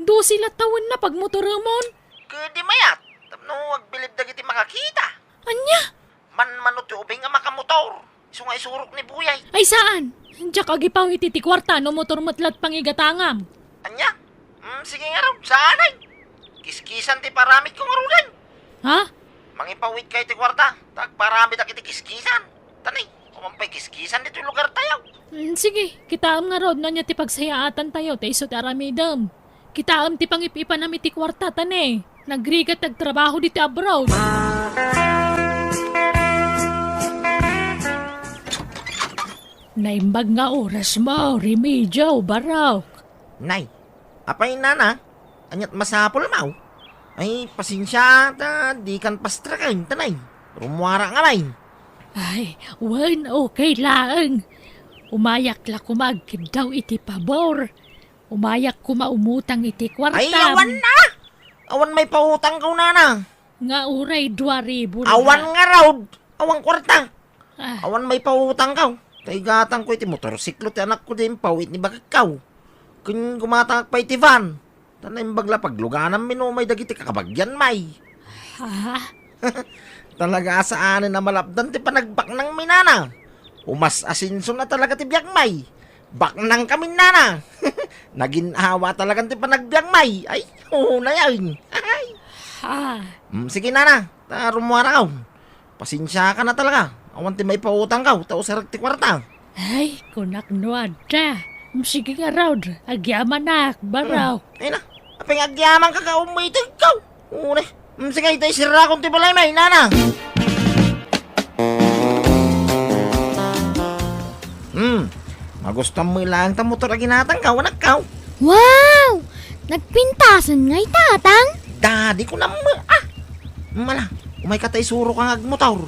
Do sila tawon na pag motoramon! Kadi mayat. Tapno agbilib dagiti makakita. Anya? Man-manot yung ubing nga makamotor. Iso nga isurok ni Buyay. Ay saan? Diyak agipaw ititikwarta no motor matlat pangigatangam. Anya? Sige nga raw, saanay. Kiskisan ti paramit kong arulan. Ha? Mangipawit kay ti kwarta. Tagparamit ak iti kiskisan. Tanay, kumampay kiskisan dito yung lugar tayo. Sige, kitaam nga rod na niya ti pagsayaatan tayo ta iso ti aramidam. Kitaam ti pangipipan namin ti kwarta tane. Nagrigat nagtrabaho dito abroad. Naimbag nga oras mo, remedyo, barok. Nay, apay nana. Anyat masapol mau. Ay, pasensya, di kan pastrakan, tanay. Rumuara nga nay. Ay, wan okay lang. Umayak la kumagkid daw iti pabor. Umayak kumaumutang iti kwartam. Ay, awan na! Awan may pautang ka nana. Nga uray 2,000 Awan nga raw. Awan kwarta. Ah, Awan may pautang ka. Kaigatang ko iti motorsiklo ti anak ko din pawit ni bagakaw. Kun gumatang pa iti van. Tanay bagla pagluganan minumay dagiti kakabagyan may. Ha? Talaga saan na malapdan ti panagbak ng minana. Umas asinso na talaga ti biyag may. Bak nang kami nana. Naginawa talaga ti panagbiag may. Ay, na yan. Ay. Ha? Sige nana, rumaraw. Pasensya ka na talaga. Awan ti may pautang ka, tao sa ti kwarta. Ay, kunak nuad ta. Sige nga raw, agyaman na, baraw. Ay na, apeng agyaman ka ka umitig ka. Una, sige tayo sira kong ti balay may nana. Magustuhan mo ilang ta motor aginatang ka, wanak ka. Wow! Nagpintasan nga'y tatang? Daddy ko na mala, umay ka tayo suro kang agmotor.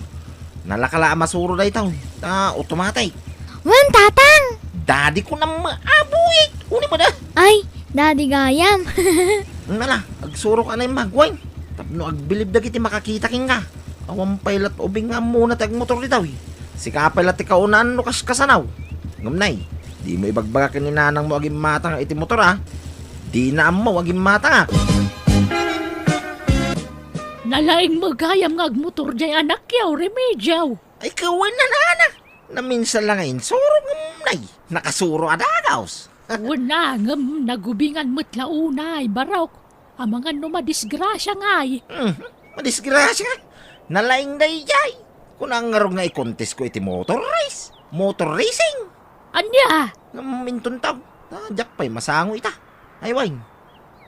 Nalakala masuro na itaw, automatic. Wan tatang! Daddy ko na buwit. Uni mo na. Ay, daddy gayam. Mala, agsuro ka na yung magway. Tapno agbilib na kiti makakita king ka. Awang pailat ubing nga muna tag motor itaw. Si kapailat ikaw unaan no kasanaw. Ngamnay, di mo ibagbaga kininanang mo aging mata nga iti motor Di na mo aging mata nga. Nalaing magayam nga agmotor jay anak yaw, remedyaw. Ay kawin na nana. Na minsan lang ngayon, suro ngamnay. Nakasuro adagaws. Wala ngam nagubingan mo't launay, barok. Ang mga numadisgrasya nga'y. Madisgrasya nga. Nalaing day jay. Kung ang ngarong nga i-contest ko iti motor race. Motor racing. Anya? Mintun taw. Jak pa'y masango ita. Ay wine.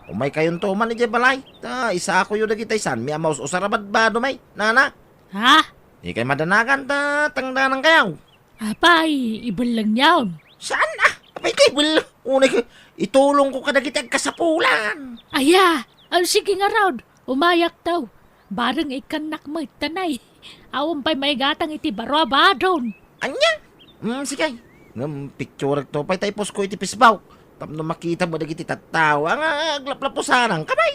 Umay kayon to man iti balay. Isa ako yung nagitay san. May amaus o sarabad ba dumay. Nana. Ha? Ikay madanagan tangdanan kayaw. Apay, ibal lang yawn. Saan Apay kay bul. Unay ko. Itulong ko kadagitag kasapulan. Aya, ang sige nga raw, umayak daw. Barang ikanak mo tanay. Awang pa'y may gatang iti baraba doon. Anya? Sige. Picture to pa'y tayo post ko iti pisbaw. Tapno makita mo dagiti tattawa nga aglaplapusanang kamay.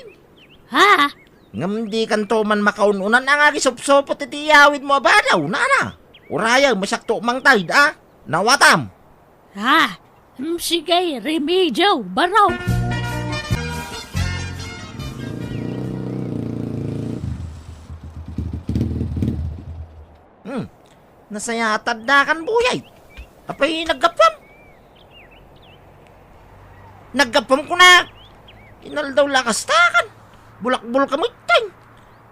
Ha? Ngam di kanto man makaununan ang agisop-sopot iti yawid mo ba daw, nana? Urayang masakto mang tayd, Nawatam. Ha? Sige, remedyaw, baraw. Nasaya tadakan buyay. Apay naggapam. Naggapam ko na. Inal daw lakas takan. Bulakbul ka mo itay.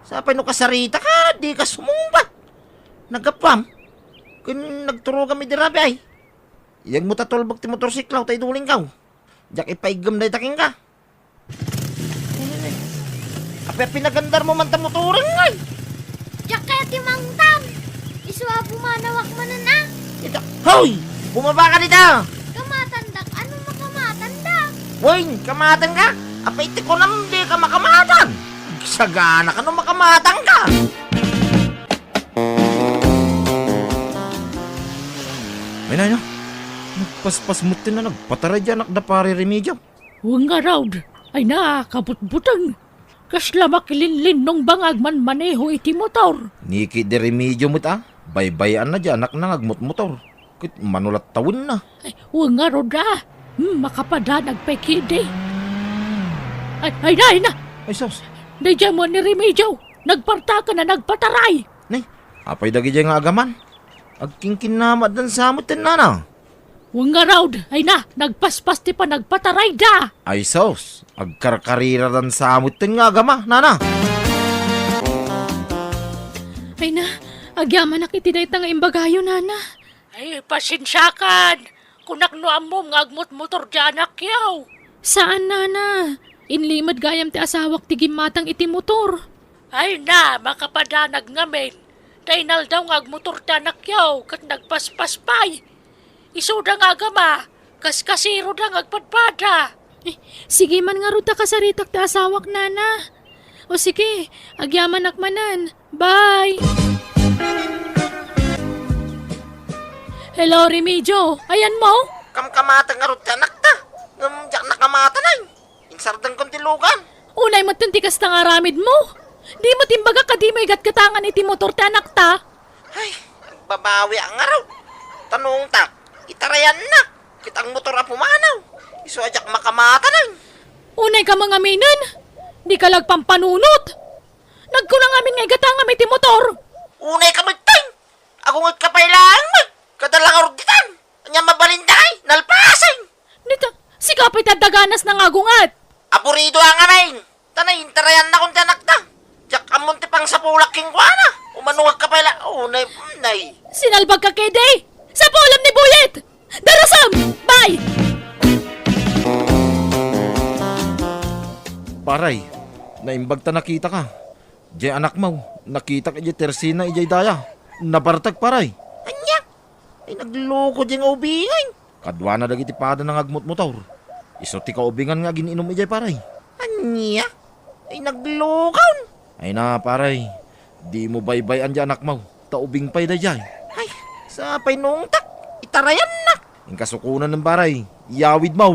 Sapay no kasarita ka, di ka sumumba. Naggapam. Kun nagturo kami dirabi ay. Iyag mo tatulbog ti motorsiklaw tay duling kaw. Diyak ipaigam day taking ka. Apay pinagandar mo man ta motorin ngay. Jaketi mangtam! Iswa bumanawak manan Ito. Hoy! Bumaba ka dito! Kamatandak, ano makamatandak? Woy! Kamatan ka? Apay ti ko nang di ka makamatan! Sagana ka nung makamatan ka! Ay na, nagpaspas mo na nagpataray dyan na pari remedyo. Huwag nga raw, ay nakakabutbutang. Kasla makilinlin nung bangag man maneho iti motor. Niki de remedyo mo baybayan na dyan, nangagmot motor. Kit manulat tawin na. Ay, huwag nga raw makapada nagpekide. Ay na! Ay sos, Day dyan mo ni remedyaw. Nagparta ka na nagpataray. nay, apay dagi dyan nga agaman. Agkingkin namad dan samot din na. Huwag nga raw, ay na, nagpaspas ti pa nagpataray da. Ay sos, agkarkarira dan samot din nga agama, nana. Ay na, agyaman na kiti dayta nga imbagayo, nana. Ay, pasensyakan. Kunak no amom nga agmot motor dyan akyaw. Saan, nana? Inlimad gayam ti asawak ti gimatang iti motor. Ay na, makapadanag ngamin. Dainal daw nga agmotor dyan akyaw kat nagpaspaspay. Isuda nga gama, kaskasiro da nga agpadpada. Sige man nga ruta kasaritak ti asawak, nana. O sige, agyaman akmanan. Bye! Hello, Remedyo. Ayan mo? Kamkamata nga ron anak ta. Diyak nakamata na Insardang kong tilugan. Unay mo tintikas ta nga ramid mo. Di mo timbaga ka di may gat katangan iti motor ti anak ta. Ay, babawi ang araw. Tanong ta, itarayan na. Kitang motor a pumanaw. Isuadyak makamata na Unay ka mga minan. Di ka lagpampanunot. Nagkulang amin nga igatang nga may timotor. Unay ka magtay. Ako nga't kapailangan mag. Kadalang aruditan. Anya mabalinday. Nalpasan. Nita, si kapit at daganas ng agungat. Apurido ang anayin. Tanay, intarayan na kong tanakta. Diyak amunti pang sa pulak king kuana. Umanuwag ka pala. Unay. Sinalbag ka kede. Sa pulam ni Buyet. Darasam! Bye! Paray, naimbag ta nakita ka. Diyan anak mo, nakita ka diyan tersina ijay daya. Nabartag paray. Anya? Ay nagloko diyan nga ubingay. Kadwa na dagiti pada ng agmot motor. Iso ti ka ubingan nga gininom ijay paray. Anya? Ay naglokaw. Ay na paray, di mo baybayan diyan anak mo. Taubing pay da diyan. Ay, sapay nung tak. Itarayan na. Ang kasukunan ng paray, yawid mo.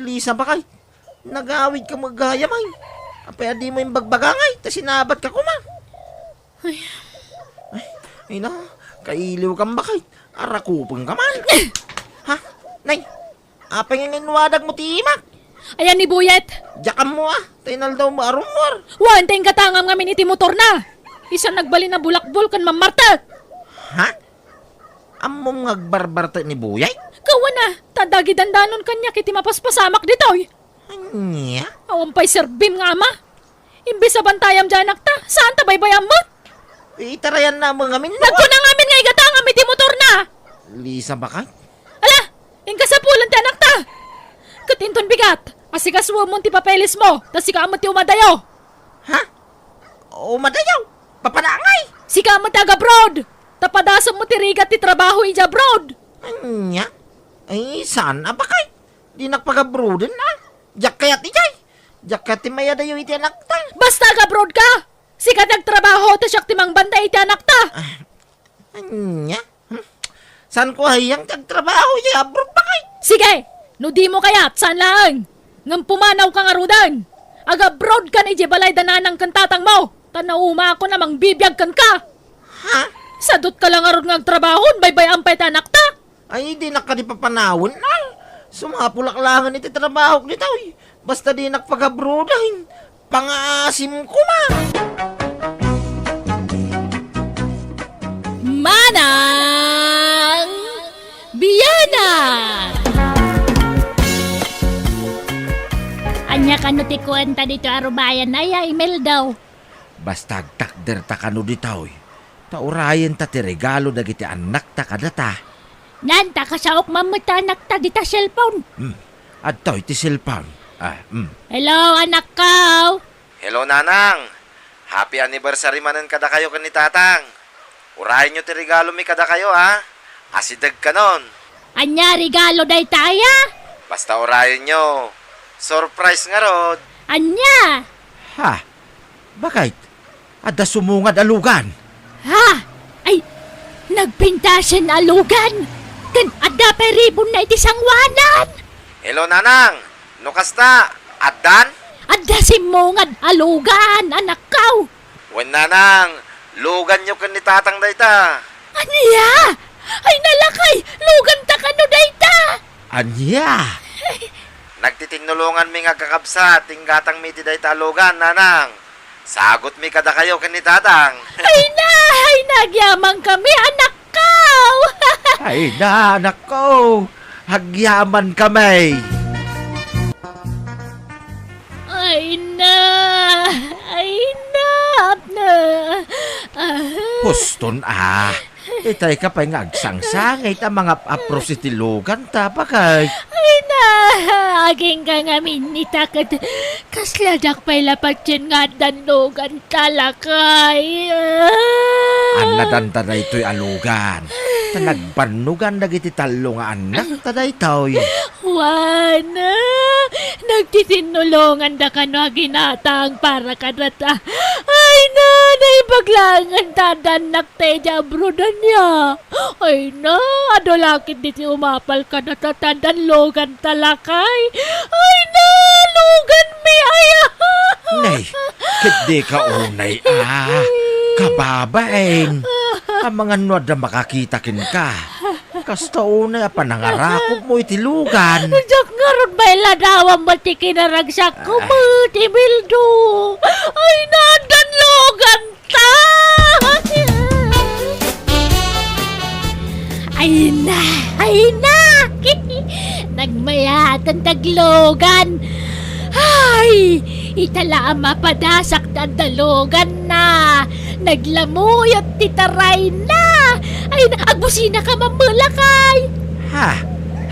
Lisa ba kay? Nag-aawid ka maghayamay. Apaya di mo yung bagbagangay, ta sinabat ka kuma. Ay na, kailiw kang bakay. Arakupang ka man. Ha? Nay, apay nga nwadag mo timak. Ayan ni Buyet. Diyakan mo tainal daw mo arumor. Wanteng katangam nga miniti motor na. Isa nagbali na bulakbol kan mamarta. Ha? Among ngagbarbarta ni Buyay? Kawan na, tadagi dandanon kanya kiti mapaspasamak ditoy. Anya? Awan pa'y serbim nga ama. Imbis sa bantayam dyan nakta, saan tabaybayam mo? Itarayan na mga min. Nagkunang amin nga igatangam iti motor na. Lisa ba kay? Ala, ingkasapulan dyan nakta. Katinton bigat, asikaswo mo ti papeles mo, tas sikamot ti umadayo. Ha? Umadayaw? Papanangay? Sikamot taga-broad, tapadasam mo ti rigat ti trabaho ija broad. Anya? Ay, saan ba kay? Di nakpagabroden na. Diyak kayat ijay. Diyak kayat ti maya dayo iti anak ta. Basta ka-broad ka! Sika nagtrabaho, tas siyak timang banda iti anak ta! Anya? Saan ko hayang tagtrabaho ya abroad ba kay? Sige! No di mo kayat, saan lang? Ngam pumanaw ka nga rudan! Aga-broad ka na iti balay dananang kantatang mo! Tanauma ako namang bibiyag kan ka! Ha? Sadot ka lang arod nga trabahon, baybay ampay ta anak ta! Ay, di nakadipapanawon na. Sumapulaklangan iti trabaho nito. Basta di nakpagabrodahin. Pang-aasim ko ma. Manang Biyana! Anya kano ti kuwenta dito arubayan na ya, email daw. Basta takder ta kano ditaw. Taurayan ta ti regalo dagiti anak ta kadata. Nanta kasaok mamuta anak ta dita cellphone. At to'y ti cellphone. Hello anak kaw. Hello nanang. Happy anniversary manan kada kayo kan ni tatang. Urayan nyo ti regalo mi kada kayo ha. Asidag ka nun. Anya regalo day taya? Basta urayan nyo. Surprise nga rod. Anya? Ha? Bakit? Ada sumungad alugan. Ha? Ay, nagpintasan alugan. Kan adda pa ribon na iti sangwanan. Hello nanang. Nukasta. Addan? Adda simungad alugan, anak kaw. Wen nanang. Lugan nyo kan ni tatang dayta. Anya? Ay nalakay, lugan ta kano dayta. Anya? Nagtitinulungan mi nga kakabsat. Tinggatang mi ti dayta alugan nanang. Sagot mi kada kayo kan ni tatang. Ay nagyamang kami, anak kaw. Ay na, anak ko. Hagyaman kami. Ay na. Huston Itay ka pa nga agsangsangay ta mga aprositilugan ta bakay. Ay na, aging ka nga minitakad. Kasladak pa'y lapat yun nga danlogan talakay. Anadanta na ito'y alugan. Nagbanugan dagiti talo nga anak taday toy. Wana, nagtitinulungan da ka no ginatang para kadata. Ay na, naibaglangan tadanak teja brodan niya. Ay na, adolakit diti umapal ka na tatadanlogan talakay. Ay na, lugan mi ay. Nay, kit di ka unay kababaeng. Ang mga nuad na makakita ka. Kasta una panangarakot mo itilugan. Jak nga ron ba iladawang matikinaragsak ko mo, Timildo? Ay, nadanlogan ta! Ay na! Nagmayatan taglogan. Ay, itala ang mapadasak na dalogan na. Naglamuyot titaray na. Ay, agbusina ka mamulakay. Ha?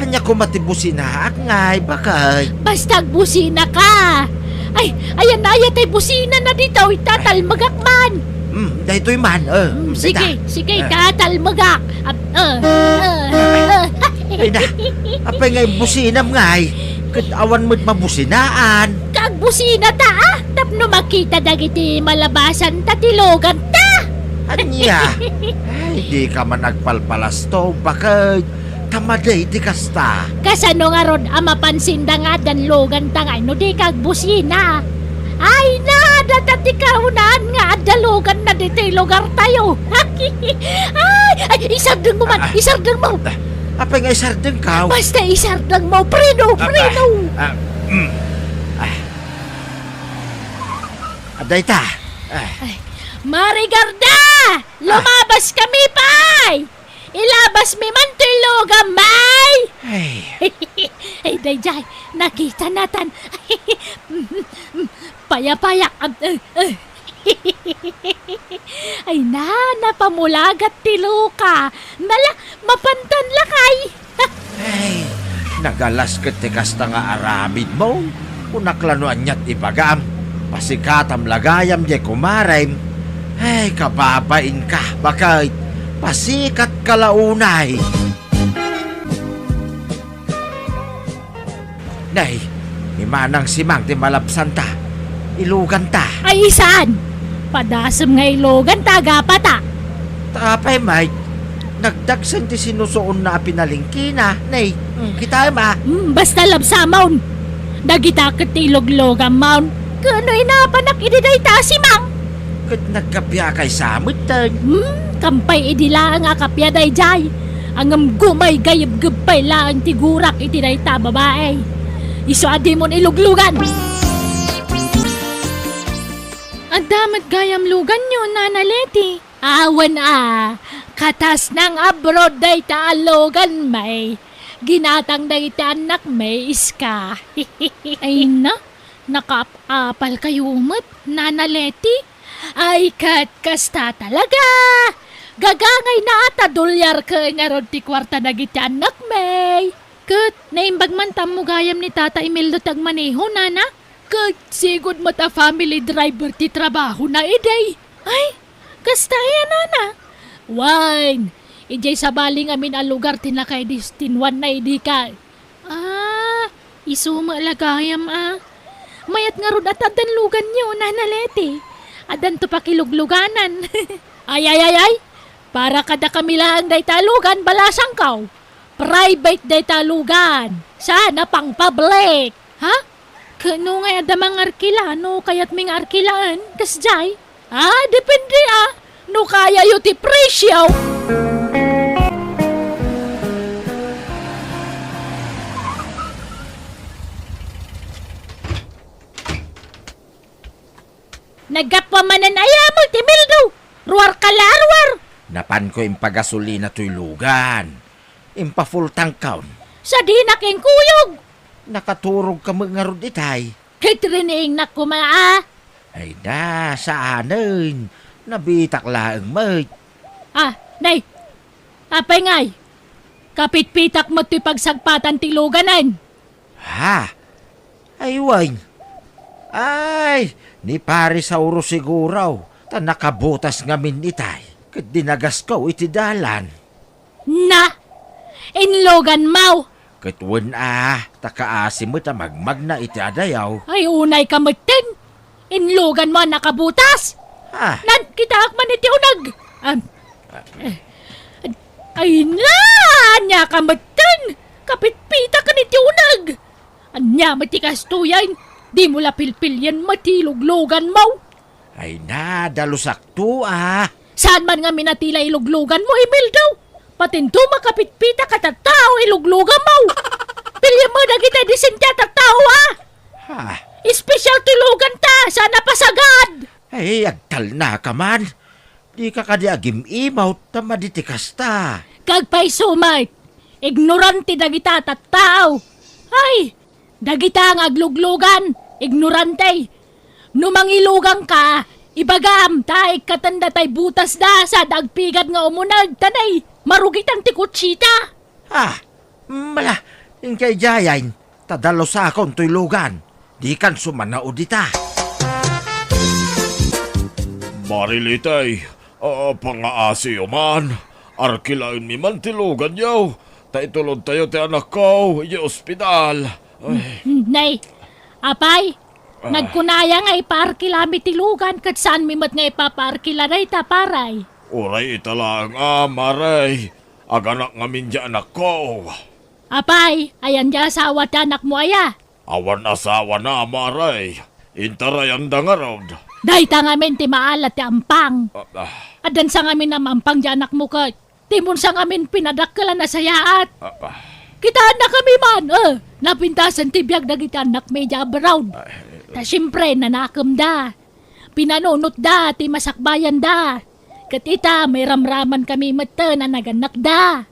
Hanya ko matibusin na ngay, bakay. Basta agbusina ka. Ay, ayan na, ayan tayo busina na dito. Itatalmagak man. Dahito'y man, Sige, tatalmagak. Ay na, apay ngay businam ngay. Katawan mo't mabusinaan. Kagbusina ta, tapno makita dagiti malabasan tatilogan ta. Anya? Ay, di ka man nagpalpalasto, bakit? Tamaday di kasta. Kasano nga ron ang mapansin da nga danlogan ta nga no di kagbusina. Ay na, datati kaunahan nga dalogan na dito lugar tayo. Ay, isardeng mo man, isardeng mo. Apay ngay sardeng ka. Basta isardeng mo, preno. Aday ta. Marigarda! Lumabas kami, pay! Ilabas mi man tulogan, may! Ay, dayjay, nakita natan. Payapayak. Ay na, napamulagat tiluka. Nala, mapantan lakay. Ay, nagalas ketikas na nga aramid mo. Unaklanuan niya't ibagam. Pasikatam lagayam di kumarem. Ay, kababain ka, bakit? Pasikat kalaunay. Nay, ni manang simang ti malapsan ta. Ilugan ta. Ay, saan? Padasam nga ilogan, tagapata. Tapay, mate. Nagdagsan ti sinusuon na pinalingkina. Nay, kita ma. Basta labsamaon. Dagitakot ilog-logan maun. Kano inapanak ididay ta si Mang? Kat nagkapya kay samit tan. Kampay idila nga kapya day jay. Ang gumay gayab-gabay lang tigurak itiday ta babae. Iso adi mon iluglugan. Ang damat gayam lugan nyo, Nana Leti. Awan katas ng abroad day ta alogan may. Ginatang day ta anak may iska. Ay na, nakapapal kayo umot, Nana Leti. Ay kat kasta talaga. Gagangay na ata dolyar ka nga ron ti kwarta na giti anak may. Kat, naimbag man tamo gayam ni Tata Imeldo tagmaneho, Nana. Kat, sigod mo ta family driver ti trabaho na iday. Ay, kasta yan, Nana. Wine, ijay sa baling amin ang lugar tinakay distinwan na idi ka. Isuma lagayam Mayat nga ron at adan lugan nyo, Nana Leti. Adan to pakilugluganan. Ay. Para kada kami lang day talugan, balasang kaw. Private day talugan. Sana pang public. Ha? Kano nga adamang arkilano kayat ming arkilaan? Kasjay? Depende No kaya yu ti presyo. Nagapamanan ayamo ti Mildo. Ruar kalarwar. Napan ko impagasolina to'y lugan. Impa full tank count. Sa di naking kuyog. Nakaturog ka mga rod itay. Kitrining na Ay na, saanin. Nabitak laang mate. Nay. Apay ngay. Kapit-pitak mo to'y pagsagpatan ti luganan. Ha? Ay, wine. Ay, ni Parisauro siguraw. Ta nakabutas ngamin itay. Kat dinagas ko iti dalan. Na! Inlogan mau! Katwan takaasim mo ta magmag na iti adayaw. Ay unay kamatin! Inlogan mo nakabutas! Ha? Nan kita akman iti unag! Ay na! Anya kamatin! Kapit-pita ka niti unag! Anya matikas tuyan! Di mula pilpilyan matiluglogan mo! Ay na, dalusak to Saan man nga minatila iluglugan mo, Emil daw? Patinto makapitpita ka tao iluglugan mo. Pilya mo na kita disentya tao ah. Ha? Espesyal tulugan ta, sana pasagad. Ay, agtal na ka man. Di ka kadi agim imaw, tamaditikas ta. Kagpay sumay, ignorante dagita tao. Ay, dagita ang agluglugan, ignorante. Numangilugang ka, ibagam, taig katanda tay butas da sa dagpigad nga umunag, tanay, marugit ang tikutsita. Ha? Mala, yung kay Jayain, tadalo sa akong tuylugan. Di kan sumanao dita. Marilitay, pangaasi man. Arkilain mi man tilugan yaw. Taitulod tayo ti anak ko, iya ospital. Ay, Nay, apay, nagkunaya nga ipaarkila mi tilugan kat saan mi mat nga ipapaarkila na itaparay. uray italang maray. Aganak nga minja anak ko. Apay, ayan dya asawa ta anak mo aya. Awan asawa na maray. Intarayan da nga rod. Day ta ngamin ti maalat ti ampang. Ah, Adan sa ngamin na mampang dya anak mo ka. Timon sa ngamin pinadakala na sayaat. Kitaan na kami man, napintasan ti biyag dagiti anak medya abroad. Ta siyempre nanakam da. Pinanunot da, ti masakbayan da. Katita, may ramraman kami mata na naganak da.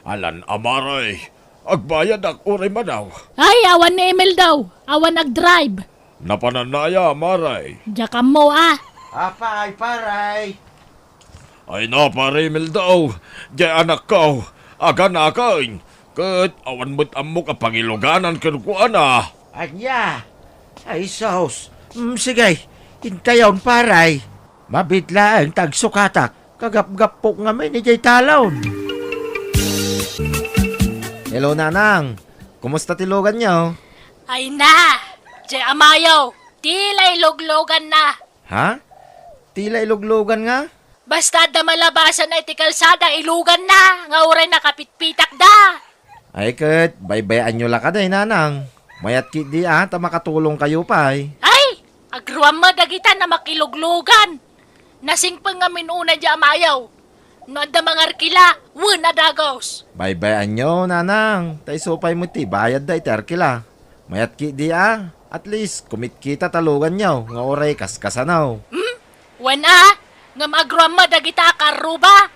Alan amaray. Agbayad ak uray manaw. Ay, awan ni Emil daw. Awan nag-drive. Napananaya maray. Diya mo Apay, paray. Ay naparimil daw. Diya anak ko. Aga na kain. Kat awan mo't amok ang pangiluganan kinukuan ah. Anya. Ay, sos. Sige, hintayon, paray. Mabitla ang tagsukatak. Kagap-gapok nga may ni Jay Talon. Hello, Nanang. Kumusta tilugan niyo? Ay na! Diya amayaw. Tilay luglogan na. Ha? Tila iluglugan nga? Basta da malabasan na iti kalsada, ilugan na. Nga uray nakapitpitak da. Ay, kat, baybayan nyo lakad ay, Nanang. Mayat kit di ta makatulong kayo pa ay. Ay! Agruam mo dagita na makiluglugan. Nasingpang nga minuna diya amayaw. No da mga arkila, wun adagos. Baybayan nyo, Nanang. Tay supay mo ti, bayad da iterkila. Mayat kit di At least, kumit kita talugan nyo. Nga oray kaskasanaw. Wana, nga magruam mo dagita karuba.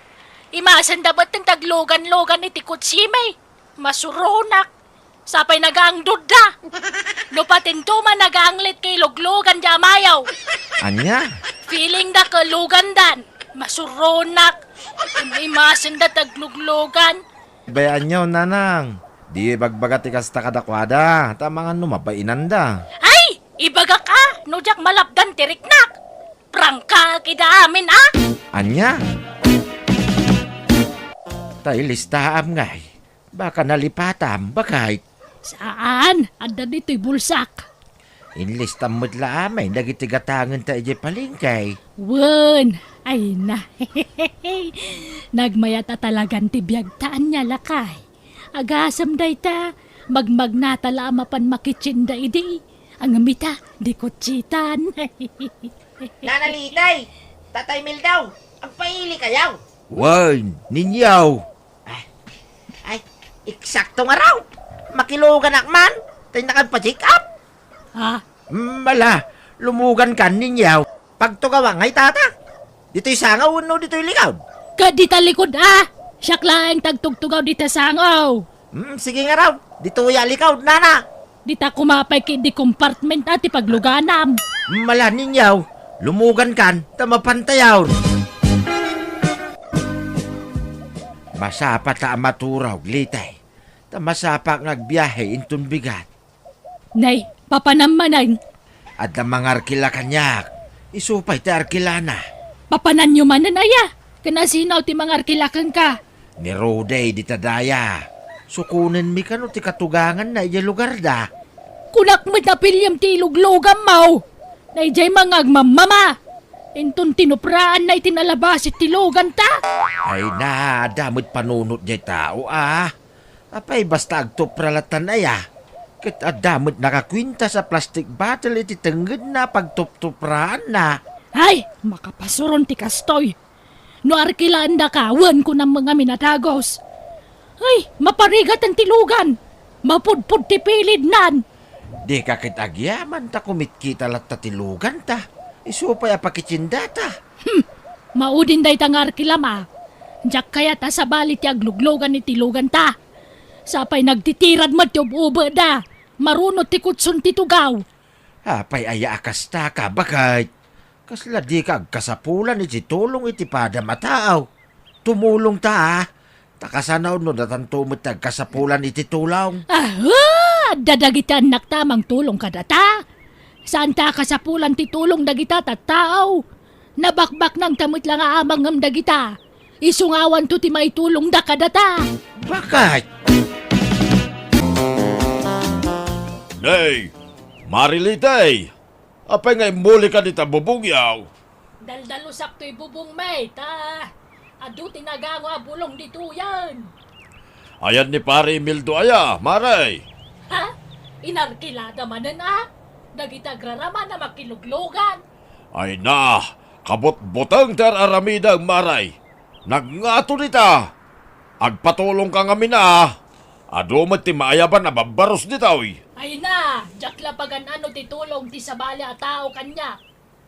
Imasan dapat ng taglugan-lugan ni tikot simay. Masuronak. Sapay nagaang duda. No patinto man nagaanglit kay luglugan di amayaw. Anya? Feeling da kalugan dan. Masuronak. Imasan da tagluglugan. Bayaan nyo, Nanang. Di bagbaga ti kasta kadakwada. Tamangan numabainan da. Ay! Ibaga ka! No jak malapdan tiriknak! Prangka kida amin ah! Anya? Tay listaam ngay. Baka nalipatam, bakay. Saan? Anda dito'y bulsak. Inlistam mo't laamay, nagitigatangan ta ije palingkay. Wen! Ay na! Nagmayata talagang tibiyagtaan niya lakay. Agasam day ta, magmagnatala mapan makitsinda idi. Ang amita, di kutsitan. Nanalitay! Tatay Mil daw! Ang paili kayaw! Wan, ninyaw. Ay, eksakto nga raw! Makilugan akman! Tayo nakagpa-check up! Ha? Mala, lumugan kan ninyaw. Pagtugawa ngay tata! Dito'y sangaw, no dito'y likaw! Kadita likod ah! Siyak lang tagtugtugaw dita sangaw. Sige nga raw! Dito'y alikaw, nana! Dita kumapay kindi compartment at ipagluganam. Mala ninyaw, lumugan kan, tamapantayaw. Masapa ta maturaw, litay. Tamasapa ngagbiyahe intun bigat. Nay, papanamanan. At na mga arkila kanyak, isupay ta arkilana. Papanan nyo man na aya. Kanasinaw ti mga arkilakan ka. Ni Rode di tadaya. Sukunin mi kano ti katugangan na iya lugar da. Kunak mo't napilyam ti iluglugam mau. Naijay mga agmamama. Intun tinupraan na itinalabasit ti lugan ta. Ay na, damot panunot di tao Apay basta agtupralatan aya. Kat adamot nakakwinta sa plastic bottle iti tengged na pagtuptupraan na. Ay, makapasuron ti kastoy. No arkilaan da kawan ko ng mga minatagos. Ay, maparigat ang tilugan. Mapudpud ti pilid nan. Di ka kitagyaman ta kumitkita lat ta tilugan ta. Isupay apakitsinda ta. Maudin day tang arkilama. Diyak kaya ta sa balit ti agluglogan ni tilugan ta. Sapay nagtitirad matyob-uba da. Marunot ti kutsun ti tugaw. Apay aya akas ta ka bakit? Kasla di ka kasapulan iti tulong iti pada mataaw. Tumulong ta takasanaw no datantumot kasapulan iti tulong. Dadagita anak tamang tulong ka data. Saan ta kasapulan ti tulong dagita tattao? Nabakbak ng tamit lang aamang ngam dagita. Isungawan to ti may tulong da ka data. Bakit? Nay, Marilitay, apay nga muli ka nita bubugyaw. Daldalusak to'y bubong may ta. Adu tinagango a bulong dito yan. Ayan ni pare Emildo aya, Maray. Ha? Inarkilada manan Dagita grarama na makiluglogan. Ay na, kabot-botang ter aramidang Maray. Nagngato nita. Agpatulong ka nga mina. Adumat ti maayaban na babaros nitaw. Ay na, jakla pagan ano ti tulong ti sabali a tao kanya.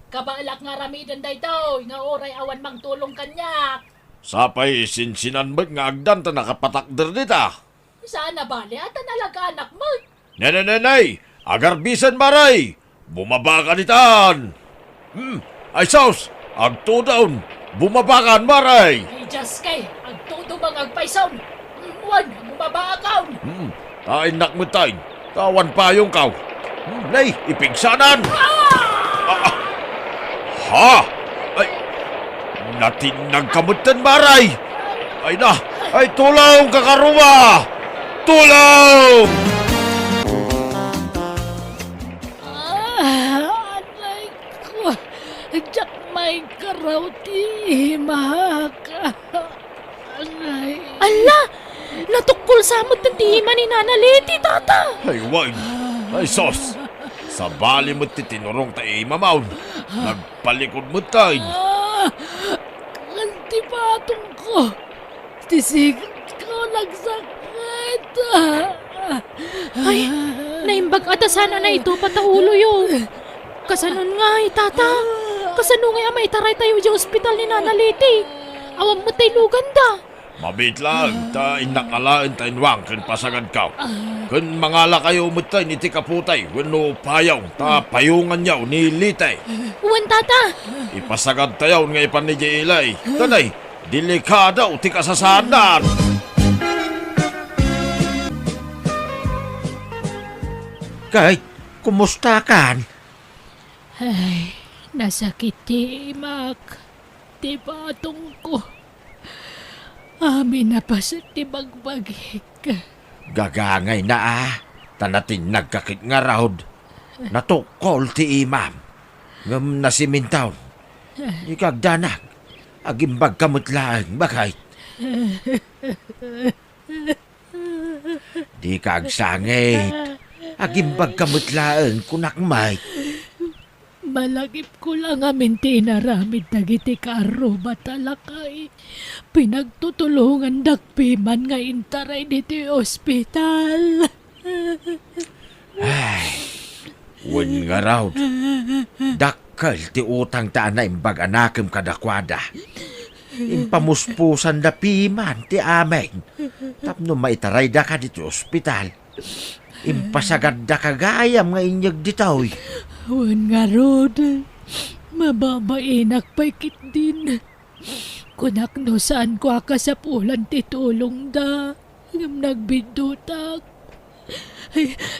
Kabalak nga ramidan da ito, nga oray awan mang tulong kanya. Sapay sinsinan ba't nga agdan ta nakapatakder nita. Sana bali at nalaga anak mo. Nenenenay, agarbisan Maray. Bumaba ka nitan. Ay sos, agtudawn. Bumaba ka Maray. Ay just kay, agtutubang agpaisaw. Wan, bumaba akaw. Tain nakmutain. Tawan payong kaw. Nay, ipigsanan. Ha? Ay, natinag kamutan Maray. Ay na, ay tulong kakaruwa. Tulong! Anay ko, jak may karaw ti mahaka. Anay. Ala! Natukol sa amot ng tihima ni Nana Leti, tata! Ay, wine. Ay, sos. Sa bali mo't titinurong ta imamaw. Nagpalikod mo tayo. Antipatong ko. Tisigit ko nagsakit. Ay, naimbag ata sana na ito pataulo yun. Kasanon nga tata. Kasano nga may taray tayo di ospital ni Nana Leti. Awang mo tayo lugan da. Mabit lang, ta inakalaan ta inwang kan pasagad ka. Kan mangala kayo umutay ni ti kaputay, wano payaw, ta payungan yaw ni litay. Uwan tata. Ipasagad tayaw nga ipan ni Jailay. Tanay, delikada o ti kasasanan. Kahit kumusta kan? Ay, nasakit ti imak. Ti patong ko. Amin na pa sa ti bagbagik. Gagangay na tanatin nagkakit nga raod. Natukol ti imam. Ngam nasimintaw. Ikagdanag. Agimbag kamutlaan. Bakit? Di kagsangit. Agimbag kamutlaan kunakmay. Malagip ko lang amin tinaramid dagiti karo batalakay. Pinagtutulungan dakpiman nga intaray diti ospital. Ay, wan nga raw. Dakkel ti utang taan na imbag anakem kadakwada. Impamuspusan da piman ti amen. Tapno maitaray da ka diti ospital. Impasagad da kagayam nga inyag ditaw. Wan nga rod, mababainak pa'y kit din. Kunak no saan ko akasapulan ti tulong da, ngam nagbidutak.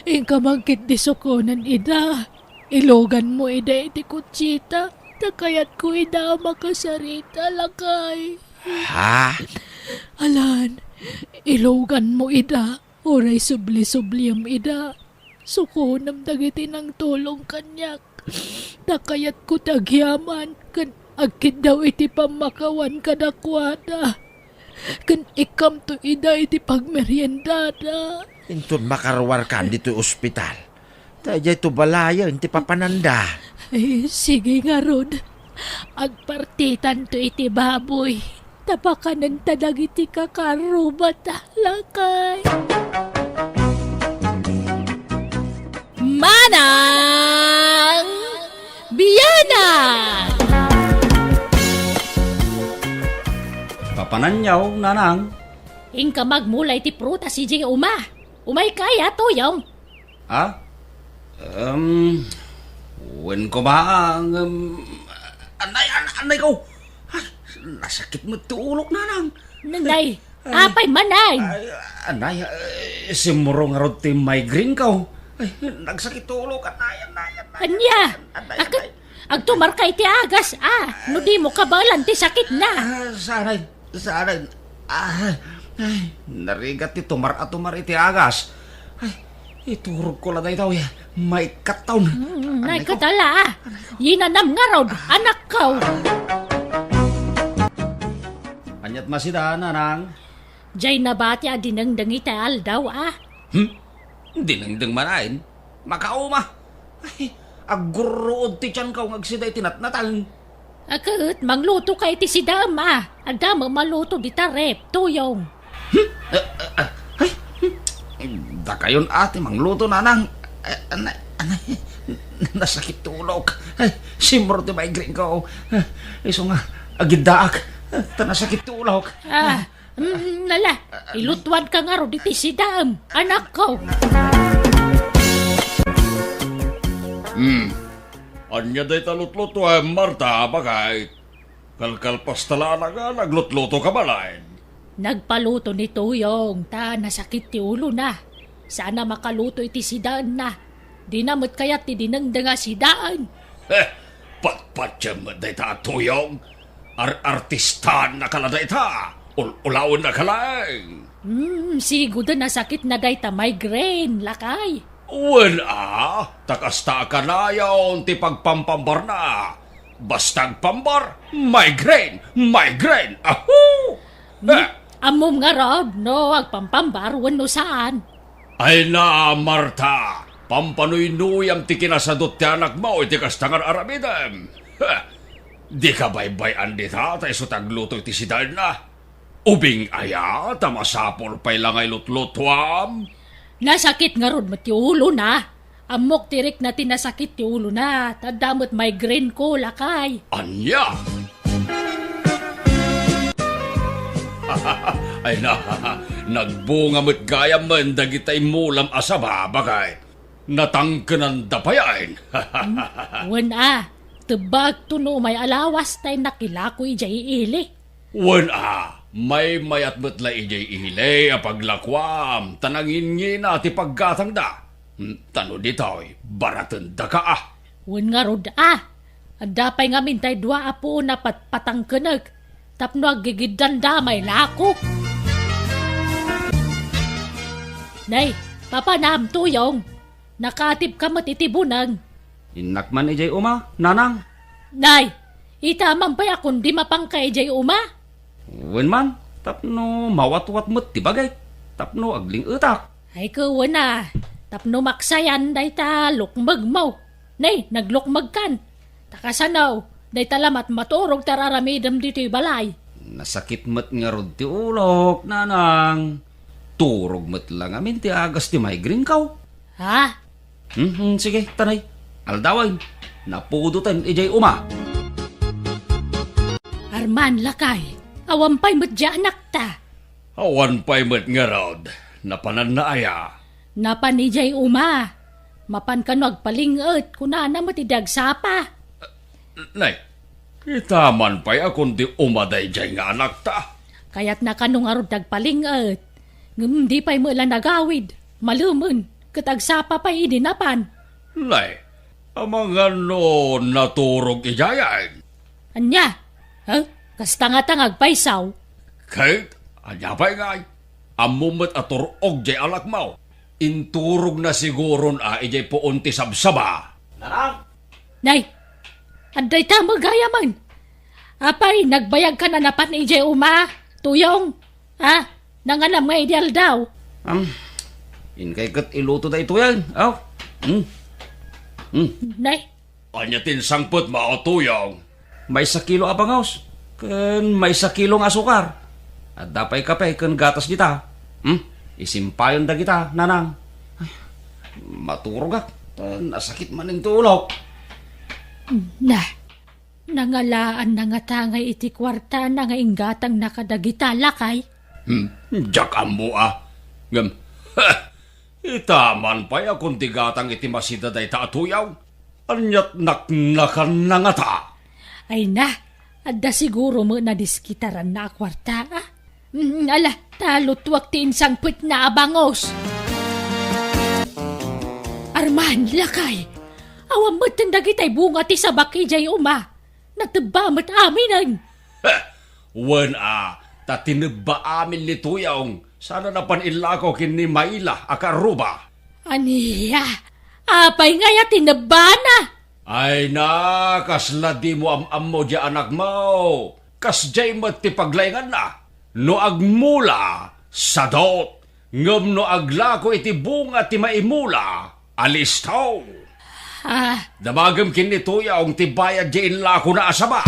Ay, kamangkit di sukonan ida, ilogan mo ida iti kutsita, takayat ko ida makasarita lakay. Ha? Alan, ilogan mo ida, oray subli-subliam ida. Sukunam dagiti ng tulong kanyak. Nakayat ko tagyaman. Kan agkid daw iti pamakawan kadakwada. Kan ikam to ida iti pagmeryendada. Intun makarwar kan dito ospital. Tajay to balaya, inti papananda. Ay, sige nga, Rod. Agpartitan to iti baboy. Tapakanan tadag iti kakarubat lakay. Manang Biyanang! Papananyaw, nanang. Ingka magmulay ti prutas si Jay Uma. Umay kaya Tuyong. Ah? Wen ko ba ang... anay ko. Ay, nasakit mo tuulok, nanang. Nanay, apay manay. Ay, anay, simuro nga ron ti migraine ko. Ay, nagsakit tuulok, anay. Anya, agtumar kay ti agas, no di mo kabalan ti sakit na. Sanay. Ay, narigat ti tumar iti agas. Ay, iturog ko lang na itaw, may kataw na. Nay katala, yinanam nga rod, anak ko. Anyat masida, nanang. Jay nabati dinangdang iti aldaw, Dinengdeng manain. Makauma. Ay, aguruod ti tiyan ka ngagsiday tinatnatan. Akit, mangluto kay ti si Dama. Adama maluto di tarep, Tuyong. Ay, da kayon ate, mangluto nanang. Anay, nasakit tulog. Ay, simro ti migraine ko. Iso nga, agidaak. Tanasakit tulog. Nala, ilutuan ka nga ro di ti si Dam, anak ko. Anya day talutluto Marta, bagay. Kalkalpas tala na nga, naglutluto ka balay. Nagpaluto ni Tuyong, nasakit ti ulo na. Sana makaluto iti si Daan na. Di namot kaya ti dinangdanga si Daan. Patpatsya mo day ta tuyong. Artistan na kala day ta. Ulawon na kalay. Sigo na nasakit na day ta migraine, lakay. Wala, takasta ka na yaon ti pagpampambar na. Bastag pambar, migraine. Ahoo! Amom nga rod, no, agpampambar, wano saan. Ay na, Marta, pampanuy-nuyam ti kinasadot ti anak mo, iti kastangan aramidem. Di ka baybayan di ta, tayo so tagluto iti sidan na. Ubing aya, tamasapol pa'y langay lutlutuam. Nasakit nga rod mat ti ulo na. Amok tirik na tinasakit ti ulo na. Tadamot migraine ko, lakay. Anya? Ay na, nagbunga mo't gaya man dagitay mulam asaba, bagay. Natangkanan dapayain. Wan tebag tuno may alawas tay nakilakoy jay ili. Wala, may mayat mo't la ijay ihilay apaglakwam, tanangin ngi na ti paggatang da. Tano ditoy, baratan da ka Wan nga rod Adapay nga mintay dua apo na patangkanag. Tapno agigidan damay lako. Nay, papanam Tuyong. Nakatip ka matitibunang. Inakman ijay uma, nanang. Nay, itamang pa akong di mapangkay jay uma. Wen man, tapno mawat-wat mo't ti bagay. Tapno agling utak. Ay kawan tapno maksayan day ta lukmag mo. Nay, naglukmag kan. Takasanaw, day talamat maturog tararamidam dito'y balay. Nasakit mo't nga rod ti ulok, nanang. Turog mo't lang amin ti agas ti migraine kaw. Ha? Sige, tanay. Aldaway, napudutan ijay uma. Arman lakay, awampay mo't dya anak ta. Awan pa'y mo't nga rod, napanan na aya. Napanijay uma. Mapan ka nagpalingot kunana mo ti dagsapa. Nay, itaman pa'y akong di umaday jay nga anak ta. Kaya't nakanong arod dagpalingot. Di pa'y mo lang nagawid. Malumun, katagsapa pa'y idinapan. Nay, amang ano naturog ijayan. Anya? Kastanga-tangag paysaw. Kahit, anya pa'y ngay, amumot aturog jay alak mo. Inturog na siguron ijay poon ti sabsaba. Nanang! Nay, anday ta magayaman. Apay, nagbayag ka na napan ijay uma. Tuyong. Nanganam nga ideal daw. Inkay kat iluto da ito yan. Nay, Anya tinsangpot maotuyong. may 1 kilo abangaws, ken may 1 kilong asukar. At dapay kape ken gatas kita. Isimpayon da kita, nanang. Ay, maturog ak. Nasakit man ng tulog. Nangalaan na nga tangay iti kwarta na nga inggatang nakadagita lakay. Jak amo Ngam, itaman pa ya kung tigatang iti masida day ta atuyaw. Anyat naknakan na nga ta. Ay na, adda siguro mo na diskitaran na kwarta. Ala, talutwak ti insang put na abangos. Arman, lakay. Awam mo't dagitay bunga ti sabaki jay uma. Nataba mo't aminan. Wen tatineba amin ni tuyawng. Sana napanila ko kin ni Maila akaruba. Aniya, apay ngaya tinaba na. Ay na, kasla di mo am mo di anak mo. Kas jay mo't ti paglayngan na. No agmula, sadot. Ngam no aglako iti bunga ti maimula. Alistaw! Damagam kin ni tuyawng ti bayad di inlako na asaba.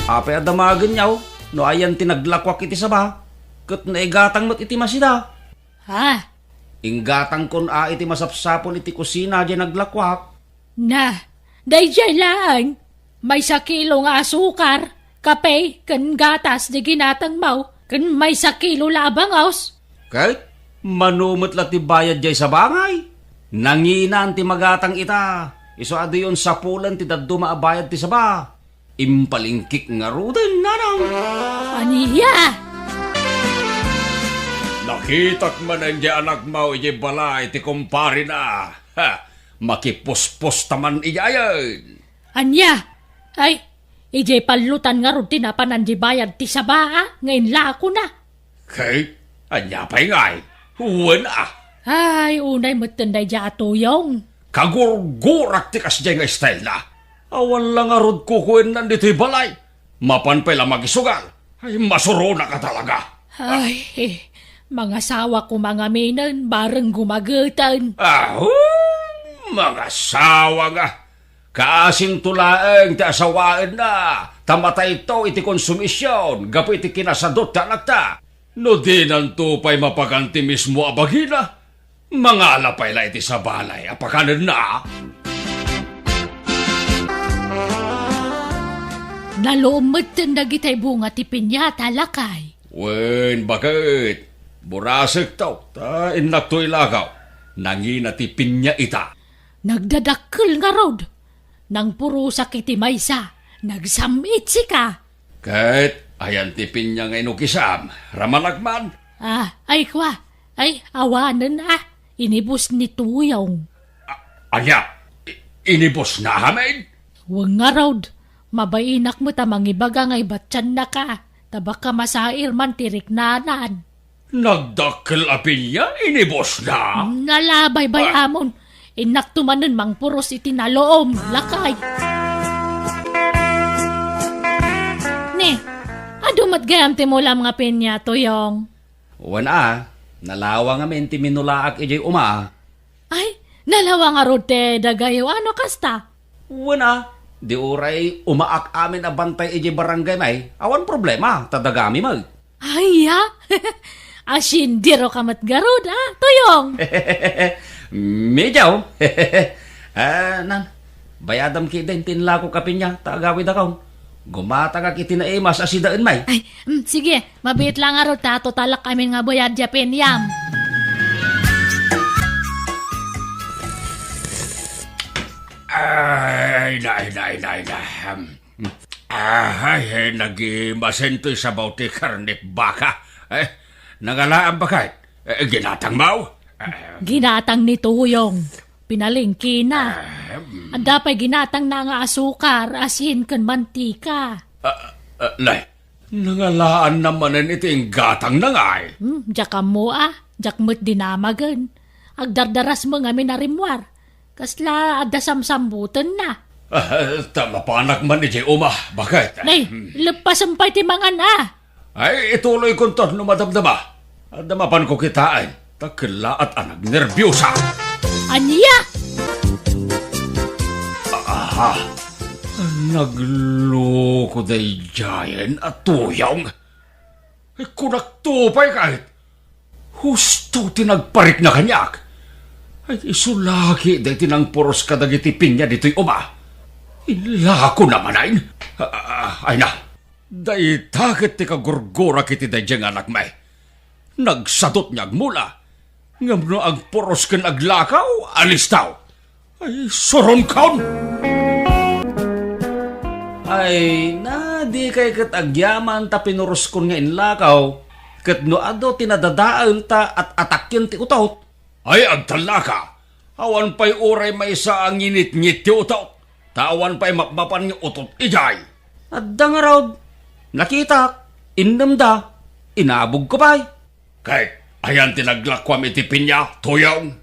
Apay adamagan niyaw, no ayan tinaglakwak iti saba, kat naigatang mo't iti masida. Inggatang kon iti masapsapon iti kusina di naglakwak. Dayjay lang. May 1 kilo nga asukar, kape, kan gatas di ginatang mau, kan may 1 kilo labangaws. Kahit manumot la ti bayad jay sa bangay. Nanginan ti magatang ita. Iso ado yun sa pulan ti daddo maabayad ti saba. Impalingkik nga ruden, nanang. Aniya! Nakitak man ang di anak mo iti balay ti kumpari na. Makipuspos taman iyayan. Anya! Ay, ijay palutan nga ron tinapanan di bayad ti saba, ngayon lako na. Kahit, anya pa'y ngay. Huwan Ay, unay matanday di atuyong. Kagurgurak ti kasjay nga style na. Awan lang arod kukuin nandito'y balay. Mapan pala magisugal. Ay, masuro na ka talaga. Ay, mga sawa ko mga minan, bareng gumagatan. Mga sawa nga. Kaasing tulaeng ti asawaan na. Tamatay to iti konsumisyon. Gapo iti kinasadot ta nagta. No di nantupay mapaganti mismo abagina. Mga alapay la iti sa balay. Apakanan na. Nalumot nagitay bunga ti pinyata lakay. Wen, bakit? Burasek tao. Ta inak to ilagaw. Nangina ti pinya ita. Nagdadakkel nga rod. Nang puro sakit ti maysa. Nagsamit si ka. Kahit ayan ti pinya nga inukisam. Ramanagman. Ay kwa. Ay, awanan Inibos ni tuyong. Anya? Inibos na hamin? Huwag nga rod. Mabainak mo tamang ibaga nga ibatsan na ka. Tabak ka masair man tirik nanan. Nagdakkel a pinya? Inibos na? Nalabay bay amon. Inak tumanon mang puros itinaloom. Lakay. Ne, adumat gayam ti mula mga pinya tuyong. Wana, nalawa nga menti minulaak ijay uma. Ay, nalawa nga rod te dagayo. Ano kasta? Wana, di uray umaak amin a bantay ijay barangay may. Awan problema, tadagami mag. Ay, asin diro kamat garod, tuyong. Medyaw. Nan, bayadam ki din tinla ko kapinya, tagawid akaw. Gumata ka kiti na mas asidaan may. Ay, sige, mabit lang nga rod, tato talak kami nga boyad Japan yam. Ay, nagimasento'y sa bauti karnip baka. Nangalaan ba kahit? Ginatang mau? Ginatang ni tuyong. Pinalingki na. Ang dapay ginatang na nga asukar, asin kan mantika. Lay, nangalaan namanan ito yung gatang na nga eh. Diyak mo diyak mo't dinamagan. Agdardaras mo nga minarimwar. Kasla adda samsambutan na. Tama pa anak man ni Uma, bakit? Nay, lepasampay ti mangan Ay, ituloy ko to, numadamdama. Damapan ko kitaan. Takila at anak nervyosa. Anya? Ha? Nagloko day jayan at tuyong. Kunak tupay kahit. Husto tinagparik na kanyak. Ay isulaki day tinang poros kadagitipin niya dito'y uma. Ilako naman ay. Ay na. Day takit ti kagurgura kiti day diyang anak may. Nagsadot niyag mula. Ngam no ag poros kan aglakaw, alis tao. Ay soron kaon. Ay, na di kay kat agyaman ta pinuros kon nga inlakaw, kat no ado tinadadaan ta at atakyan ti utot. Ay, agtalaka, awan pa'y uray may isa ang nginit-ngit ti utot, tawan pa'y mapmapan ng utot ijay. Adda nga raw, nakita, innamda, inabog ko pa'y. Kay, ayan tinaglakwam itipin niya, tuyong.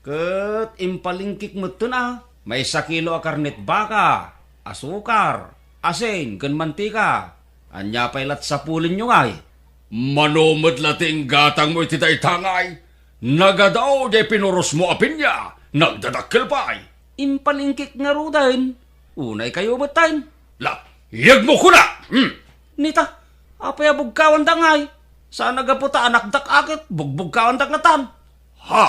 Kat impalingkik mo ito na, may 1 kilo a karnet baka, asukar, asin, kan mantika. Anya pa'y lat sa pulin nyo ngay. Manumad lating gatang mo iti tangay. Nagadaw di pinuros mo apin niya. Nagdadakil pa'y. Impalingkik nga rudain. Unay kayo batain. La, iyag mo ko na! Nita, apay abugkawan dangay. Saan nagaputa anak dak akit, bugbugkawan dak natan. Ha?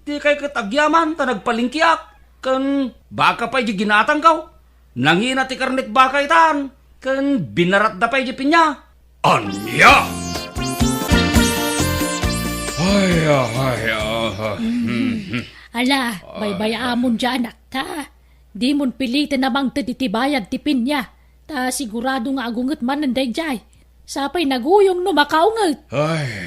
Di kay katagyaman, ta nagpalingkiak. Kan baka pa'y di ginatang kaw. Nangina ti karnet baka itan, kan binarat da pa'y jipin niya. Anya? Ala, baybayamon dyan anak ta. Di mon pilitin namang tititibayad tipin niya. Ta sigurado nga agunget man nanday jay. Sapay naguyong no makaunget. Ay,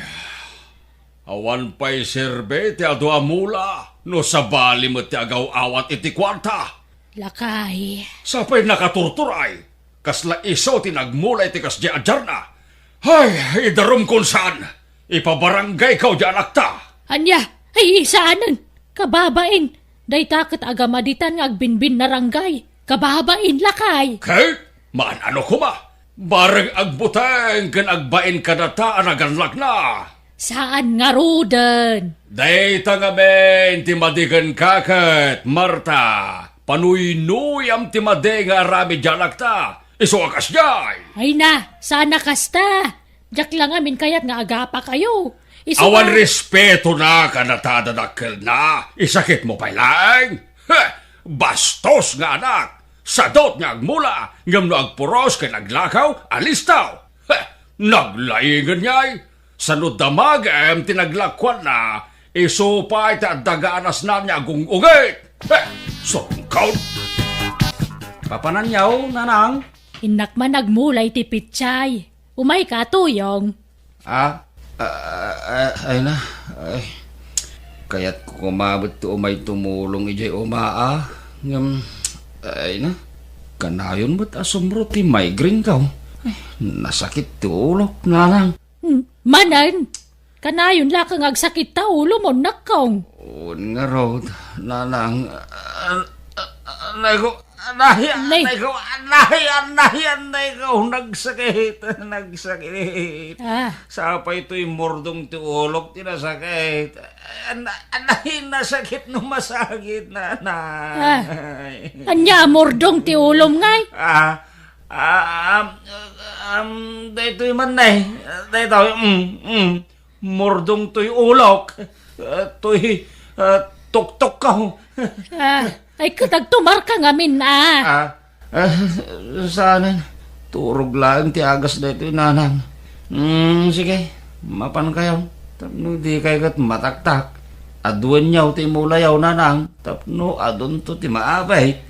awan pa'y serbe ti ado amula, no sabali mo ti agaw awat iti kwarta. Lakay. Sapay nakaturturay, kasla iso tinagmulay ti kas di adjar na. Ay, idarom kung saan, ipabarangay kaw di anak ta. Anya, ay isaanan. Kababain. Day takot agamaditan nga agbinbin na ranggay. Kababain lakay. Kay, maan ano kuma? Barang agbuteng kan agbain kadata anaganlak na. Saan nga rudan? Day tangamen ti madigan kakat, Marta. Panuy-nuy am ti madi nga arami jalak ta. Iso akas jay. Ay na, sana kasta. Diyak lang amin kayat nga agapa kayo. Awan respeto na kanatadadakil na. Isakit mo pa lang. Bastos nga anak. Sadot nga agmula. Ngam no agpuros kay naglakaw, alistaw. Naglaingan niya'y. Sanod damag tinaglakwan na. Isupay ta dagaanas na niya agungungit. Sungkaw. Papananyaw, nanang. Inak man nagmulay ti Pichay. Umay ka tuyong. Ay na. Ay. Kaya't ko kumabot to umay tumulong ijay umaa. Ngam, ay na. Kanayon mo't asumro ti migraine kaw. Ay, nasakit ti ulok, nanang. Manan, kanayon la kang agsakit ta ulo mo nakong. O nga raw, nanang. Anay ko, anay ko, nagsakit. Sapa ito'y mordong ti ulok, tinasakit. Anay, nasakit no masakit, nanay. Anya mordong ti ulom ngay. Dayto'y manay. Dayto'y, mordong to'y ulok. To'y, tuktok ka ho. Ay katagtumar ka ngamin Saan? Turog lang ti agas dayto'y nanang. Sige, mapan kayo. Tapno di kayo kat mataktak. Aduan niyaw ti mulayaw nanang. Tapno adun to ti maabay.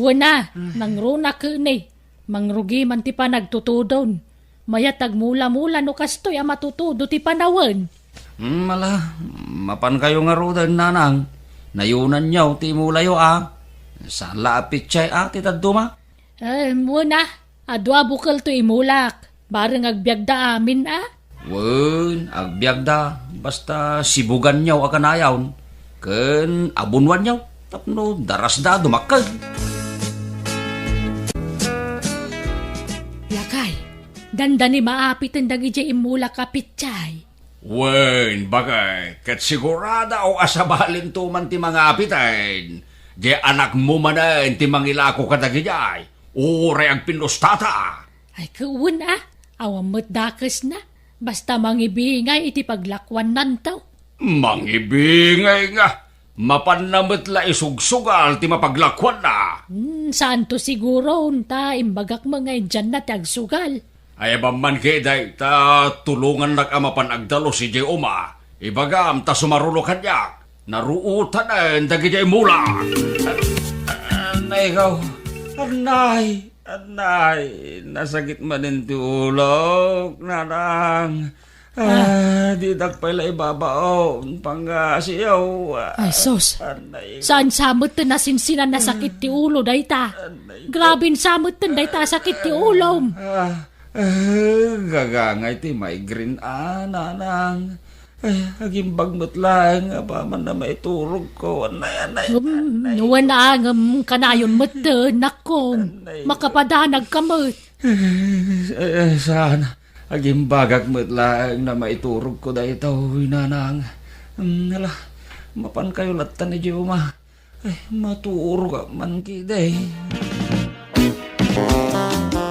Wana, nangruna ka ni. Mangrugi man ti pa nagtutudon. Mayatag mula-mula no kastoy ang matutudo ti panawan. Mala, mapan kayo nga rodan nanang. Nayunan niyaw ti mulayo Saan laapit siya ti taduma? Wana, adwa bukal to imulak. Barang agbyagda amin Wen, agbyagda. Basta sibugan niyaw akanayawn. Ken abunwan niyaw. Tapno daras da dumakag. Lakay, dandani maapit ang dagi imulak kapit chay. Wen, bagay. Kat sigurada o asabalin tuman ti mga apitain. Di anak mo manan ti mangilako kadagijay. Uray ang pinustata. Ay kuwan awang matdakas na. Basta mangibingay iti paglakwan nantaw. Mangibingay nga. Mapanamit la isugsugal ti mapaglakwan na. Saan to siguro ta imbagak mga dyan na tagsugal. Ay man keday ta tulungan nag-amapan agdalo si Jay Oma. Ibagam ta sumarulo kanyak. Naruutan ang dagijay mula. Anay ikaw. Anay. Nasakit man din tulog. Narang. Di pala ibabao. Pangasiyaw. Ay sos, Anay. saan samot to nasinsinan na sakit ti ulo dayta? Grabin samot to dayta sakit ti ulom. Gagangay ti migraine nanang. Ay, agimbag mo't lang. Apaman na maiturog ko. Anay. Wala ang kanayon mo't nakong. Makapadanag ka mo't. Saan? Agimbagak mo't lang na maiturog ko dahil ito, nanang. Hala, mapan kayo latan ni Joma. Ay, maturog ka man kiday.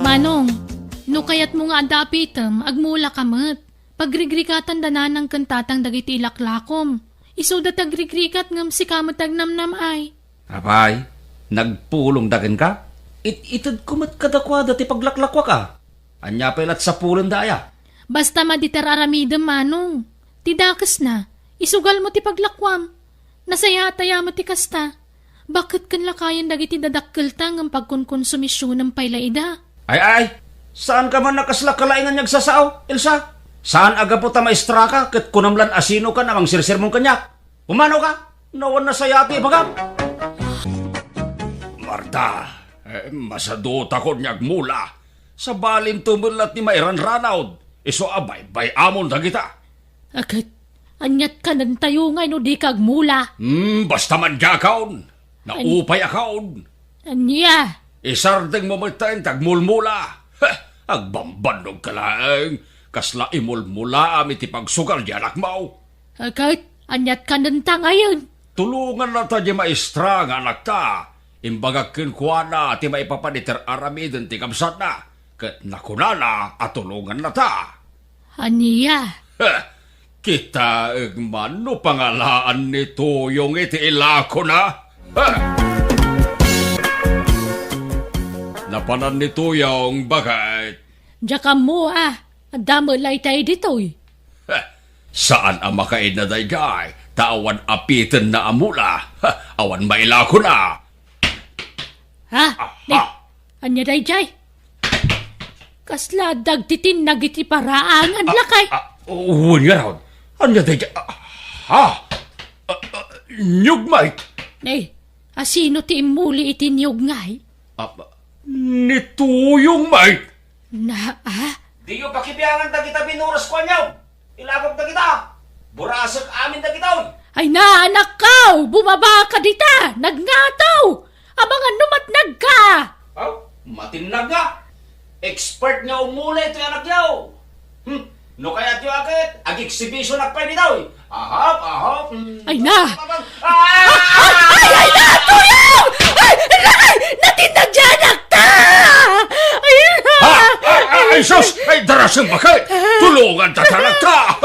Manong, no kayat mo nga adapitam, agmula ka mo't. Pagrigrikatan dananang kantatang dagiti ilaklakom. Isuda tagrigrikat ngam si kamatag namnam ay. Apay, nagpulong dagan ka? Itad kumat kadakwada ti paglaklakwa ka. Anya pelat sa pulong daya. Basta maditer aramidam manong. Tidakas na, isugal mo ti paglakwam. Nasayataya mo ti kasta. Bakit kan lakayan dagiti dadakkeltang ang pagkonkonsumisyon ng paylaida? Ay, saan ka man nakaslakalaingan nyagsasao, Elsa? Saan aga po ta maestra ka, kat kunamlan asino ka namang sirsir mong kanyak? Umano ka? Nawan na sayati, bagam? Marta, masadota ko niyag mula. Sa balim tumulat ni Mayran Ranaud. Iso abay, bay amon da kita. Agad, anyat ka ng tayo ngay no di kag mula. Basta man gakaon. Naupay akaon. Anya, Isardeng mo matain tagmulmula. Agbambanog ka lang. Kasla imulmula iti pagsugal di anak mo. agad, anyat ka ng ta ngayon. Tulungan na ta di maestra nga anak ta. Imbagak kinkwana ti maipapaniter aramidin ti kamsat na. Kat nakunana at tulungan na ta. Anya, Kita mano pangalaan ni Tuyong iti ilako na. Napanan ni Tuyong bakit? diya ka mo Damalay tayo dito'y. Saan ang makain na daygay? Tawan apitin na amula. Awan mailako na. Ha? Ni, Ha? anya dayjay? Kasla dagtitin nagiti paraangan lakay. Uwan nga raw. Anya daygay? Nyugmay. Nay, asino ti imuli itinyog ngay? Ni Tuyong may. Na, Di yung pakibiyangan da kita binuras ko niyaw. Ilagop da kita. Burasag amin da kita. Ay na, anak ka! Bumaba ka dita! Nagnataw! Abangan numatnag ka! Matinag nga. Expert nga umula ito yung anak niyaw. No kaya tiyo akit, ag-exhibition akpay ni daw. Ahap. Ay na! Ay, na! Tuyong! Ay! Natinag dyan, akta! Ay na! Ay, sus! Ay, darasang bakit? Tulungan ta talaga!